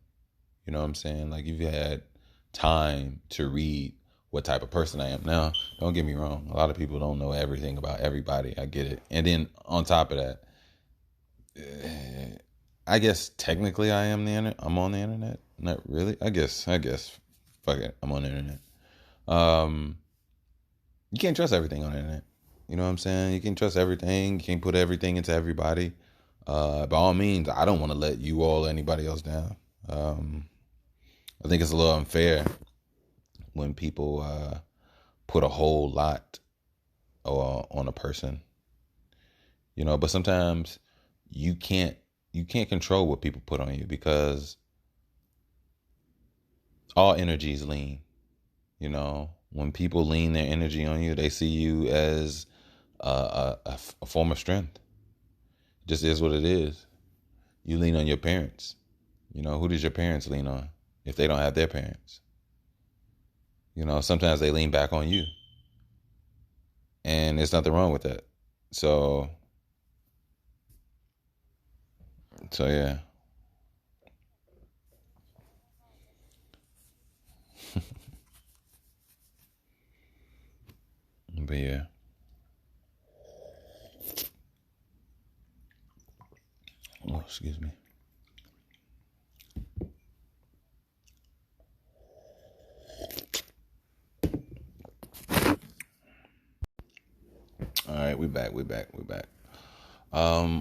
You know what I'm saying? Like, you've had time to read what type of person I am. Now, don't get me wrong. A lot of people don't know everything about everybody. I get it. And then on top of that, I guess technically I am the internet. I'm on the internet. Not really. I guess. Fuck it. I'm on the internet. Um, you can't trust everything on the internet. You know what I'm saying? You can't trust everything. You can't put everything into everybody. By all means, I don't want to let you all or anybody else down. I think it's a little unfair when people put a whole lot on a person. You know, but sometimes you can't control what people put on you because all energy is lean. You know, when people lean their energy on you, they see you as a form of strength. It just is what it is. You lean on your parents. You know, who does your parents lean on if they don't have their parents? You know, sometimes they lean back on you. And there's nothing wrong with that. So yeah. But yeah. Oh, excuse me. All right, we back.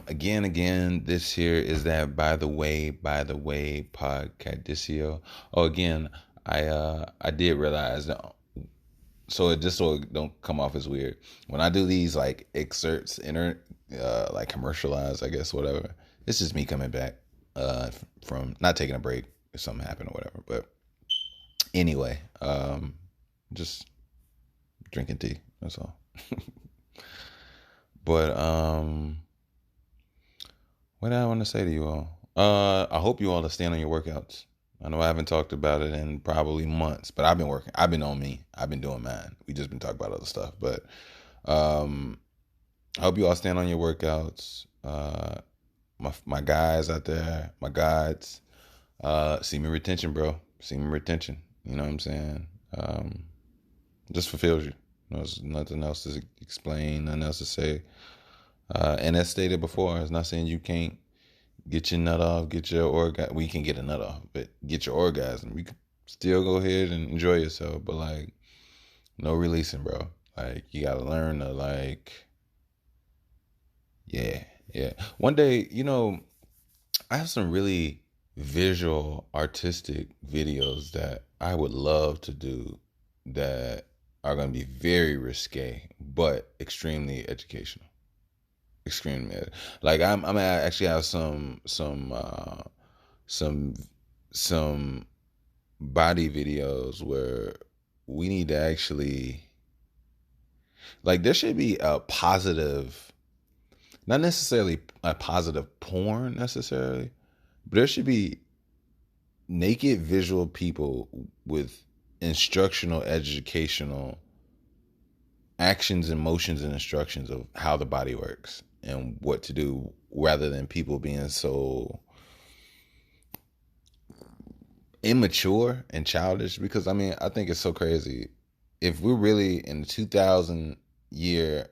Again, this here is that by the way podcastisio. Oh, again, I did realize that, so it just so it don't come off as weird. When I do these like excerpts, like commercialized, I guess, whatever, it's just me coming back from not taking a break if something happened or whatever. But anyway, just drinking tea. That's all. But what do I want to say to you all? I hope you all are staying on your workouts. I know I haven't talked about it in probably months, but I've been working. I've been on me. I've been doing mine. We just been talking about other stuff, but I hope you all stand on your workouts. My guys out there, my guides, semen retention, bro. Semen retention. You know what I'm saying? Just fulfills you. There's nothing else to explain, nothing else to say. And as stated before, it's not saying you can't get your nut off, get your orgasm. We can get a nut off, but get your orgasm. You can still go ahead and enjoy yourself, but like, no releasing, bro. Like, you gotta learn to like, yeah. One day, you know, I have some really visual, artistic videos that I would love to do that are gonna be very risque, but extremely educational. Extremely, like I'm actually have some some body videos where we need to actually, like, there should be a positive, not necessarily a positive porn necessarily, but there should be naked visual people with instructional, educational actions and motions and instructions of how the body works and what to do, rather than people being so immature and childish. Because I mean, I think it's so crazy if we're really in the 2000 year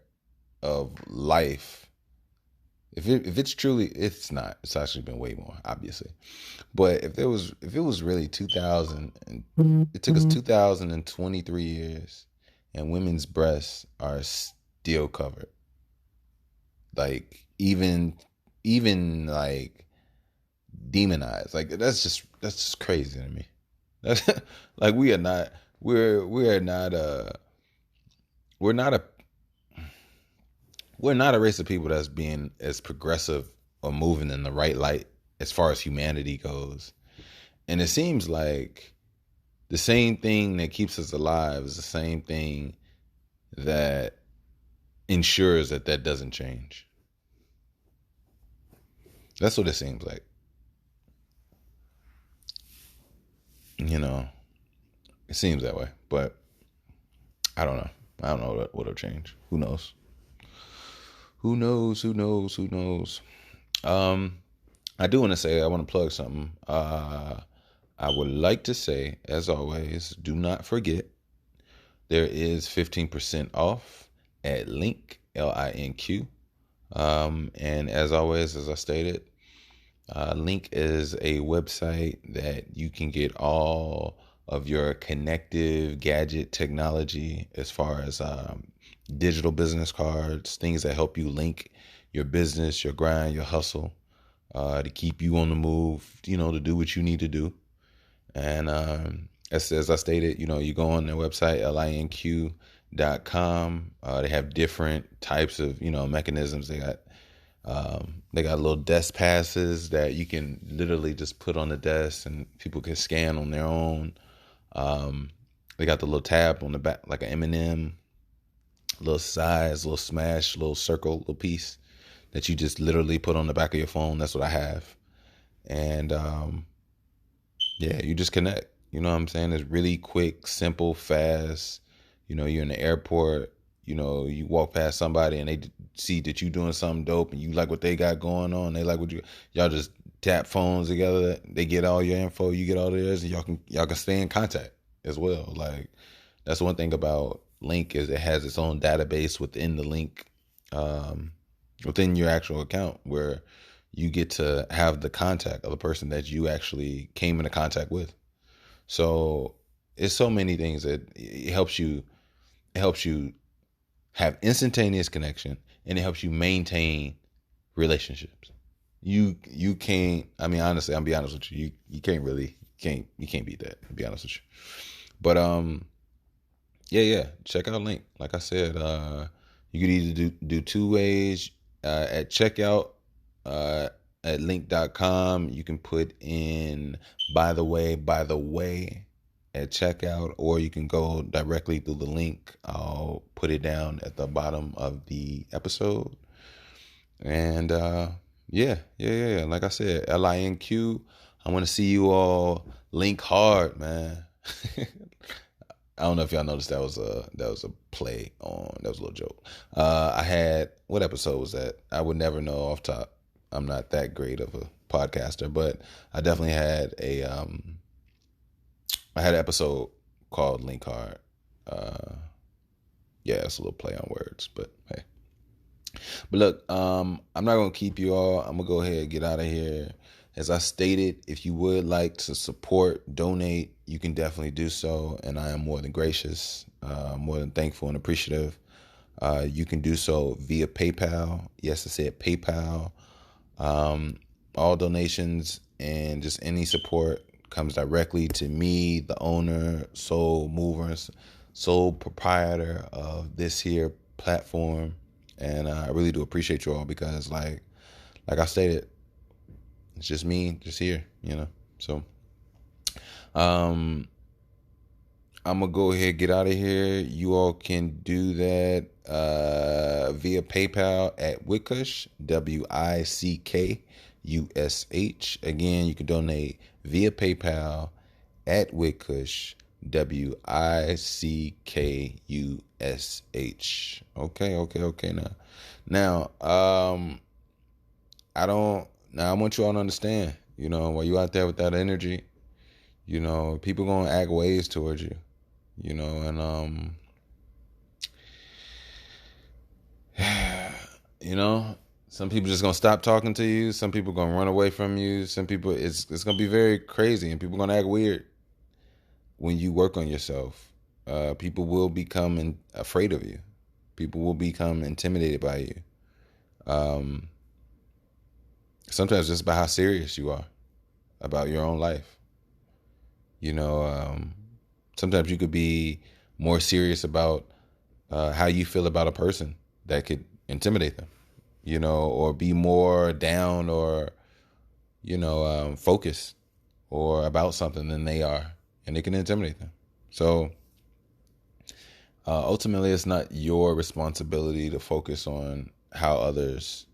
of life. If it's truly, it's not. It's actually been way more, obviously. But if it was really 2000, and it took us 2023 years, and women's breasts are still covered, like even like demonized. Like that's just crazy to me. That's like we are not we're not a we're not a race of people that's being as progressive or moving in the right light as far as humanity goes. And it seems like the same thing that keeps us alive is the same thing that ensures that that doesn't change. That's what it seems like. You know, it seems that way, but I don't know. I don't know what'll change. Who knows? Who knows? Who knows? Who knows? Um, I do want to say I want to plug something. I would like to say, as always, do not forget there is 15% off at Link LINQ. And as always, as I stated, Link is a website that you can get all of your connective gadget technology, as far as digital business cards, things that help you link your business, your grind, your hustle, to keep you on the move, to do what you need to do. And as I stated, you go on their website, linq.com. They have different types of, mechanisms. They got little desk passes that you can literally just put on the desk and people can scan on their own. They got the little tab on the back, like an M&M, little size, little smash, little circle, little piece that you just literally put on the back of your phone. That's what I have. And yeah, you just connect. You know what I'm saying? It's really quick, simple, fast. You're in the airport, you walk past somebody and they see that you doing something dope and you like what they got going on. They like what y'all just tap phones together. They get all your info, you get all theirs, and y'all can stay in contact as well. Like, that's one thing about Link, is it has its own database within the Link, within your actual account, where you get to have the contact of the person that you actually came into contact with. So it's so many things that it helps you. It helps you have instantaneous connection, and it helps you maintain relationships. You can't. I mean, honestly, I'll be honest with you. You can't beat that. To be honest with you. But yeah. Check out Link. Like I said, you could either do two ways. At checkout, at link.com, you can put in by the way at checkout, or you can go directly through the link. I'll put it down at the bottom of the episode. And yeah. Like I said, LINQ. I want to see you all link hard, man. I don't know if y'all noticed that was a play on, that was a little joke. I had, what episode was that? I would never know off top. I'm not that great of a podcaster, but I definitely had I had an episode called Link Hard. Yeah, it's a little play on words, but hey. But look, I'm not gonna keep you all. I'm gonna go ahead and get out of here. As I stated, if you would like to support, donate, you can definitely do so, and I am more than gracious, more than thankful and appreciative. You can do so via PayPal. Yes, I said PayPal. All donations and just any support comes directly to me, the owner, sole mover, sole proprietor of this here platform. And I really do appreciate you all, because like I stated, it's just me, just here, So I'm gonna go ahead and get out of here. You all can do that via PayPal at Wickush, WICK. Again, you can donate via PayPal at Wickush, WICKUSH. Okay. Now, I don't. Now I want you all to understand. While you out there with that energy, people gonna act ways towards you. And some people just gonna stop talking to you. Some people gonna run away from you. Some people, it's gonna be very crazy, and people gonna act weird when you work on yourself. People will become afraid of you. People will become intimidated by you. Sometimes just by how serious you are about your own life. Sometimes you could be more serious about how you feel about a person that could intimidate them, or be more down or, focused or about something than they are, and it can intimidate them. So ultimately, it's not your responsibility to focus on how others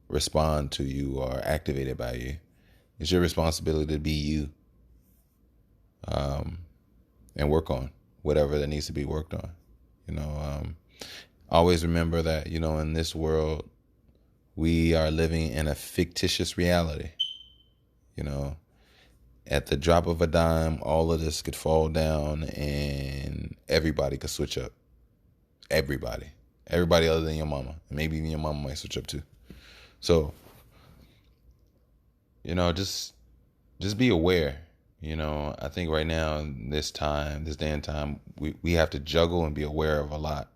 respond to you or are activated by you. It's your responsibility to be you, and work on whatever that needs to be worked on. Always remember that, in this world, we are living in a fictitious reality. At the drop of a dime, all of this could fall down and everybody could switch up. Everybody other than your mama. Maybe even your mama might switch up too. So, just be aware. I think right now, in this day and time, we have to juggle and be aware of a lot.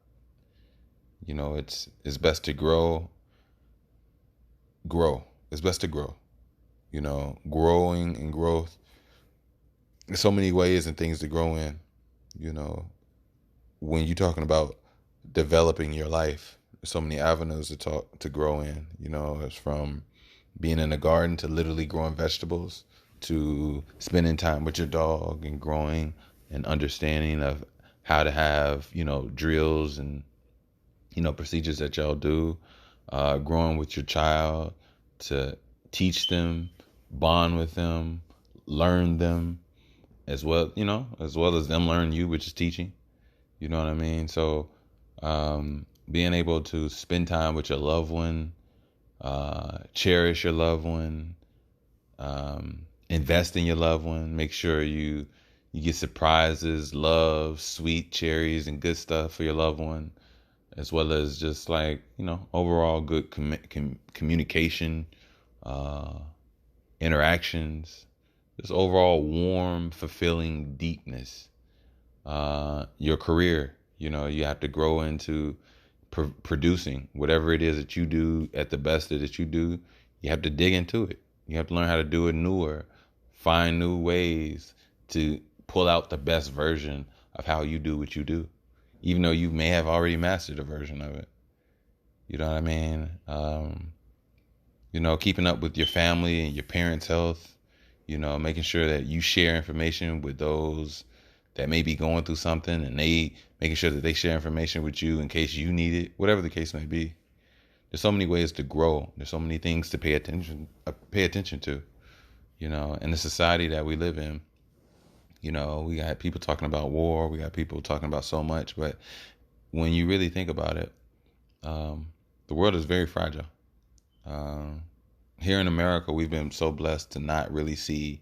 It's best to grow. It's best to grow. Growing and growth. There's so many ways and things to grow in. When you're talking about developing your life, there's so many avenues to grow in. It's from being in a garden to literally growing vegetables, to spending time with your dog and growing an understanding of how to have, drills and, procedures that y'all do, growing with your child to teach them, bond with them, learn them as well, as well as them learn you, which is teaching. You know what I mean? So being able to spend time with your loved one, cherish your loved one, invest in your loved one, make sure you get surprises, love, sweet cherries, and good stuff for your loved one, as well as just overall good communication, interactions, just overall warm, fulfilling deepness. Your career, you have to grow into producing whatever it is that you do at the best that you do. You have to dig into it. You have to learn how to do it newer, find new ways to pull out the best version of how you do what you do, even though you may have already mastered a version of it. You know what I mean? Keeping up with your family and your parents' health, making sure that you share information with those that may be going through something, and they making sure that they share information with you in case you need it, whatever the case may be. There's so many ways to grow. There's so many things to pay attention to, in the society that we live in. We got people talking about war. We got people talking about so much, but when you really think about it, the world is very fragile. Here in America, we've been so blessed to not really see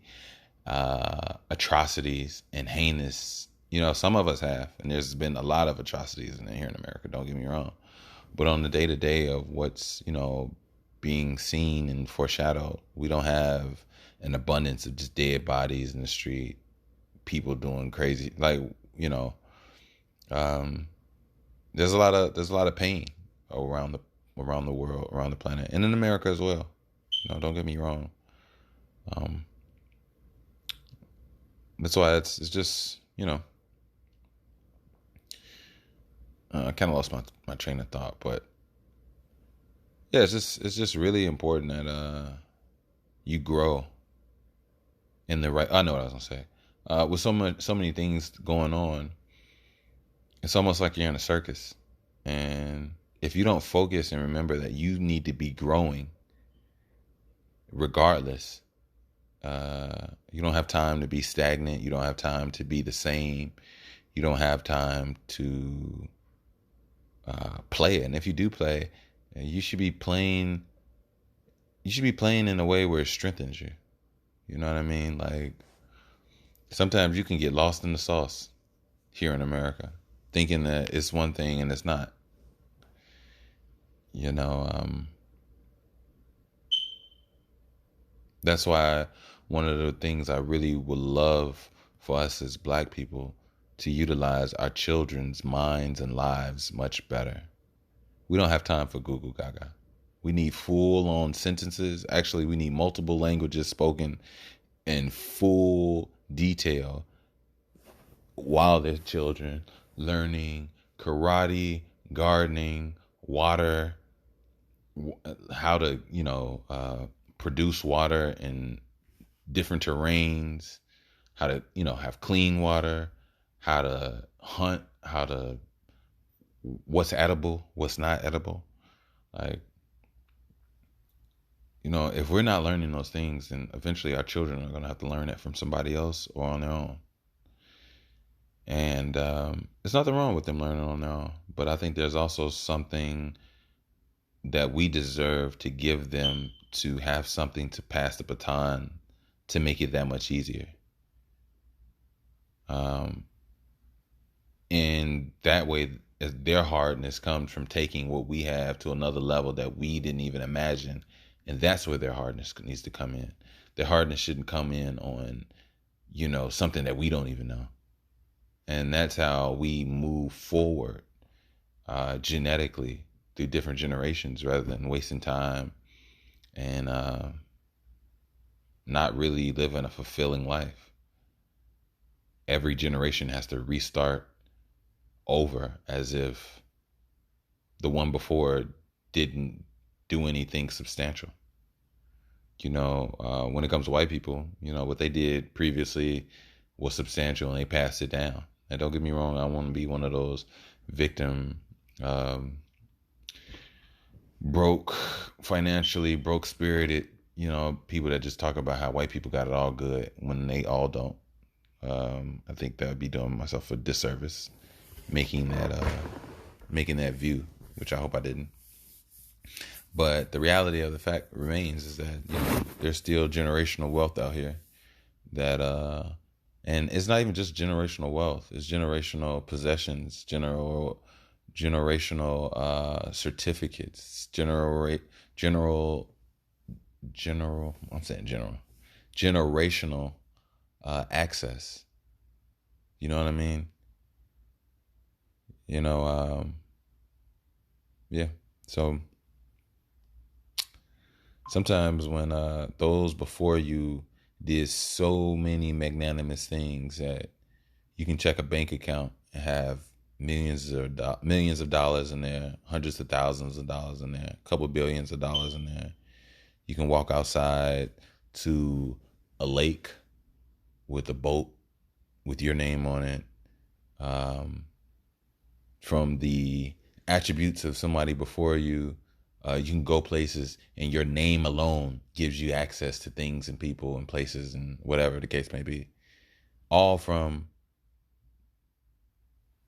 atrocities and heinous. Some of us have, and there's been a lot of atrocities here in America. Don't get me wrong, but on the day to day of what's being seen and foreshadowed, we don't have an abundance of just dead bodies in the street, people doing crazy, there's a lot of pain around the world, around the planet, and in America as well. Don't get me wrong. That's why it's just I kind of lost my train of thought, but yeah, it's just really important that you grow in the right. I know what I was gonna say. With so many things going on, it's almost like you're in a circus, and if you don't focus and remember that you need to be growing, regardless. You don't have time to be stagnant. You don't have time to be the same. You don't have time to play. And if you do play, you should be playing. You should be playing in a way where it strengthens you. You know what I mean? Like sometimes you can get lost in the sauce here in America, thinking that it's one thing and it's not. You know, that's why one of the things I really would love for us as Black people to utilize our children's minds and lives much better. We don't have time for Google Gaga. We need full on sentences. Actually, we need multiple languages spoken in full detail while they're children, learning karate, gardening, water, how to, produce water in different terrains, how to, have clean water, how to hunt, what's edible, what's not edible. Like, if we're not learning those things, then eventually our children are going to have to learn it from somebody else or on their own. And there's nothing wrong with them learning on their own. But I think there's also something that we deserve to give them, to have something to pass the baton to make it that much easier. And that way, their hardness comes from taking what we have to another level that we didn't even imagine. And that's where their hardness needs to come in. Their hardness shouldn't come in on, something that we don't even know. And that's how we move forward genetically through different generations, rather than wasting time and not really living a fulfilling life. Every generation has to restart over as if the one before didn't do anything substantial. When it comes to white people, what they did previously was substantial and they passed it down. And don't get me wrong, I want to be one of those victim, financially broke spirited, people that just talk about how white people got it all good when they all don't. I think that would be doing myself a disservice, making that view, which I hope I didn't. But the reality of the fact remains is that there's still generational wealth out here that and it's not even just generational wealth, it's generational possessions, generational certificates, generational access. You know what I mean? Yeah. So sometimes when those before you did so many magnanimous things that you can check a bank account and have millions of dollars in there, hundreds of thousands of dollars in there, a couple billions of dollars in there. You can walk outside to a lake with a boat with your name on it. From the attributes of somebody before you, you can go places and your name alone gives you access to things and people and places and whatever the case may be. All from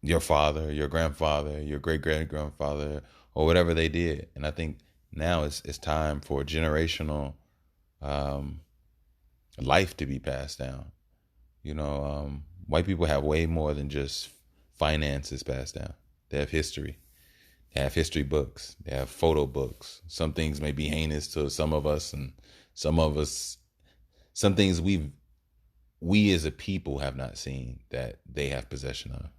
your father, your grandfather, your great-great-grandfather, or whatever they did. And I think now it's time for generational life to be passed down. White people have way more than just finances passed down. They have history. They have history books. They have photo books. Some things may be heinous to some of us, and some things we as a people have not seen that they have possession of.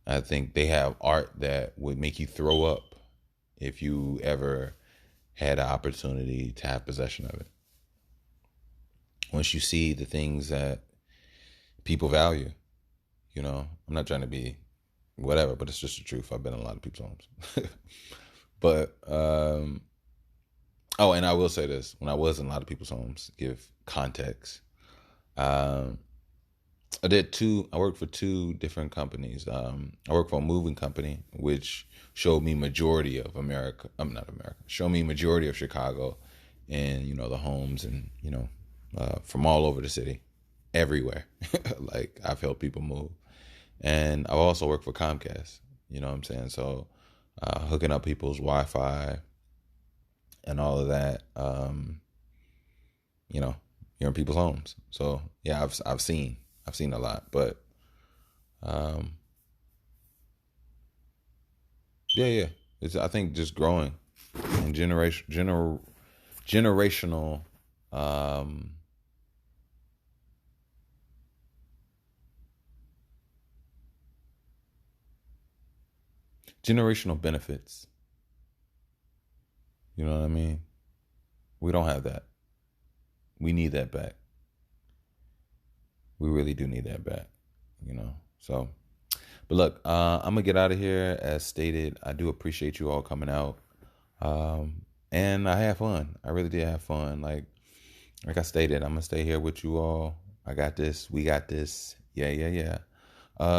I think they have art that would make you throw up if you ever had an opportunity to have possession of it. Once you see the things that people value, I'm not trying to be whatever, but it's just the truth. I've been in a lot of people's homes. But, and I will say this, when I was in a lot of people's homes, give context, I worked for two different companies. I worked for a moving company, which showed me majority of America. I'm not America. Showed me majority of Chicago, and the homes, and from all over the city, everywhere. Like I've helped people move, and I've also worked for Comcast. You know what I'm saying? So hooking up people's Wi-Fi and all of that. You know, you're in people's homes. So yeah, I've seen a lot, but um, yeah. It's, I think, just growing and generational, um, generational benefits. You know what I mean? We don't have that. We need that back. We really do need that back. So. But look, I'm gonna get out of here. As stated, I do appreciate you all coming out, and I had fun. I really did have fun. Like I stated, I'm gonna stay here with you all. I got this. We got this. Yeah.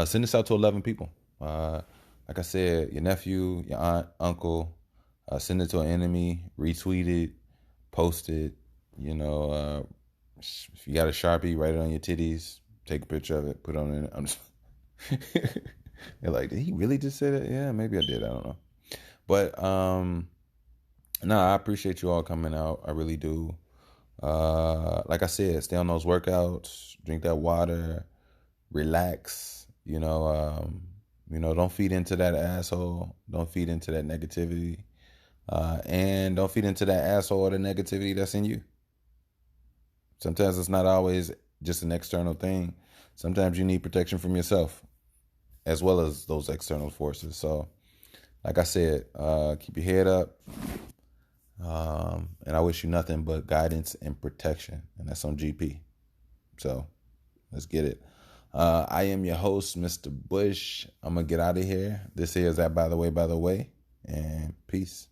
Send this out to 11 people. Like I said, your nephew, your aunt, uncle. Send it to an enemy. Retweet it. Post it. If you got a Sharpie, write it on your titties. Take a picture of it. Put it on it. I'm just. They're like, did he really just say that? Yeah, maybe I did. I don't know. But no, I appreciate you all coming out. I really do. Like I said, stay on those workouts, drink that water, relax. Don't feed into that asshole. Don't feed into that negativity. And don't feed into that asshole or the negativity that's in you. Sometimes it's not always just an external thing. Sometimes you need protection from yourself as well as those external forces. So, like I said, keep your head up. And I wish you nothing but guidance and protection. And that's on GP. So, let's get it. I am your host, Mr. Bush. I'm going to get out of here. This here is that By the Way, and peace.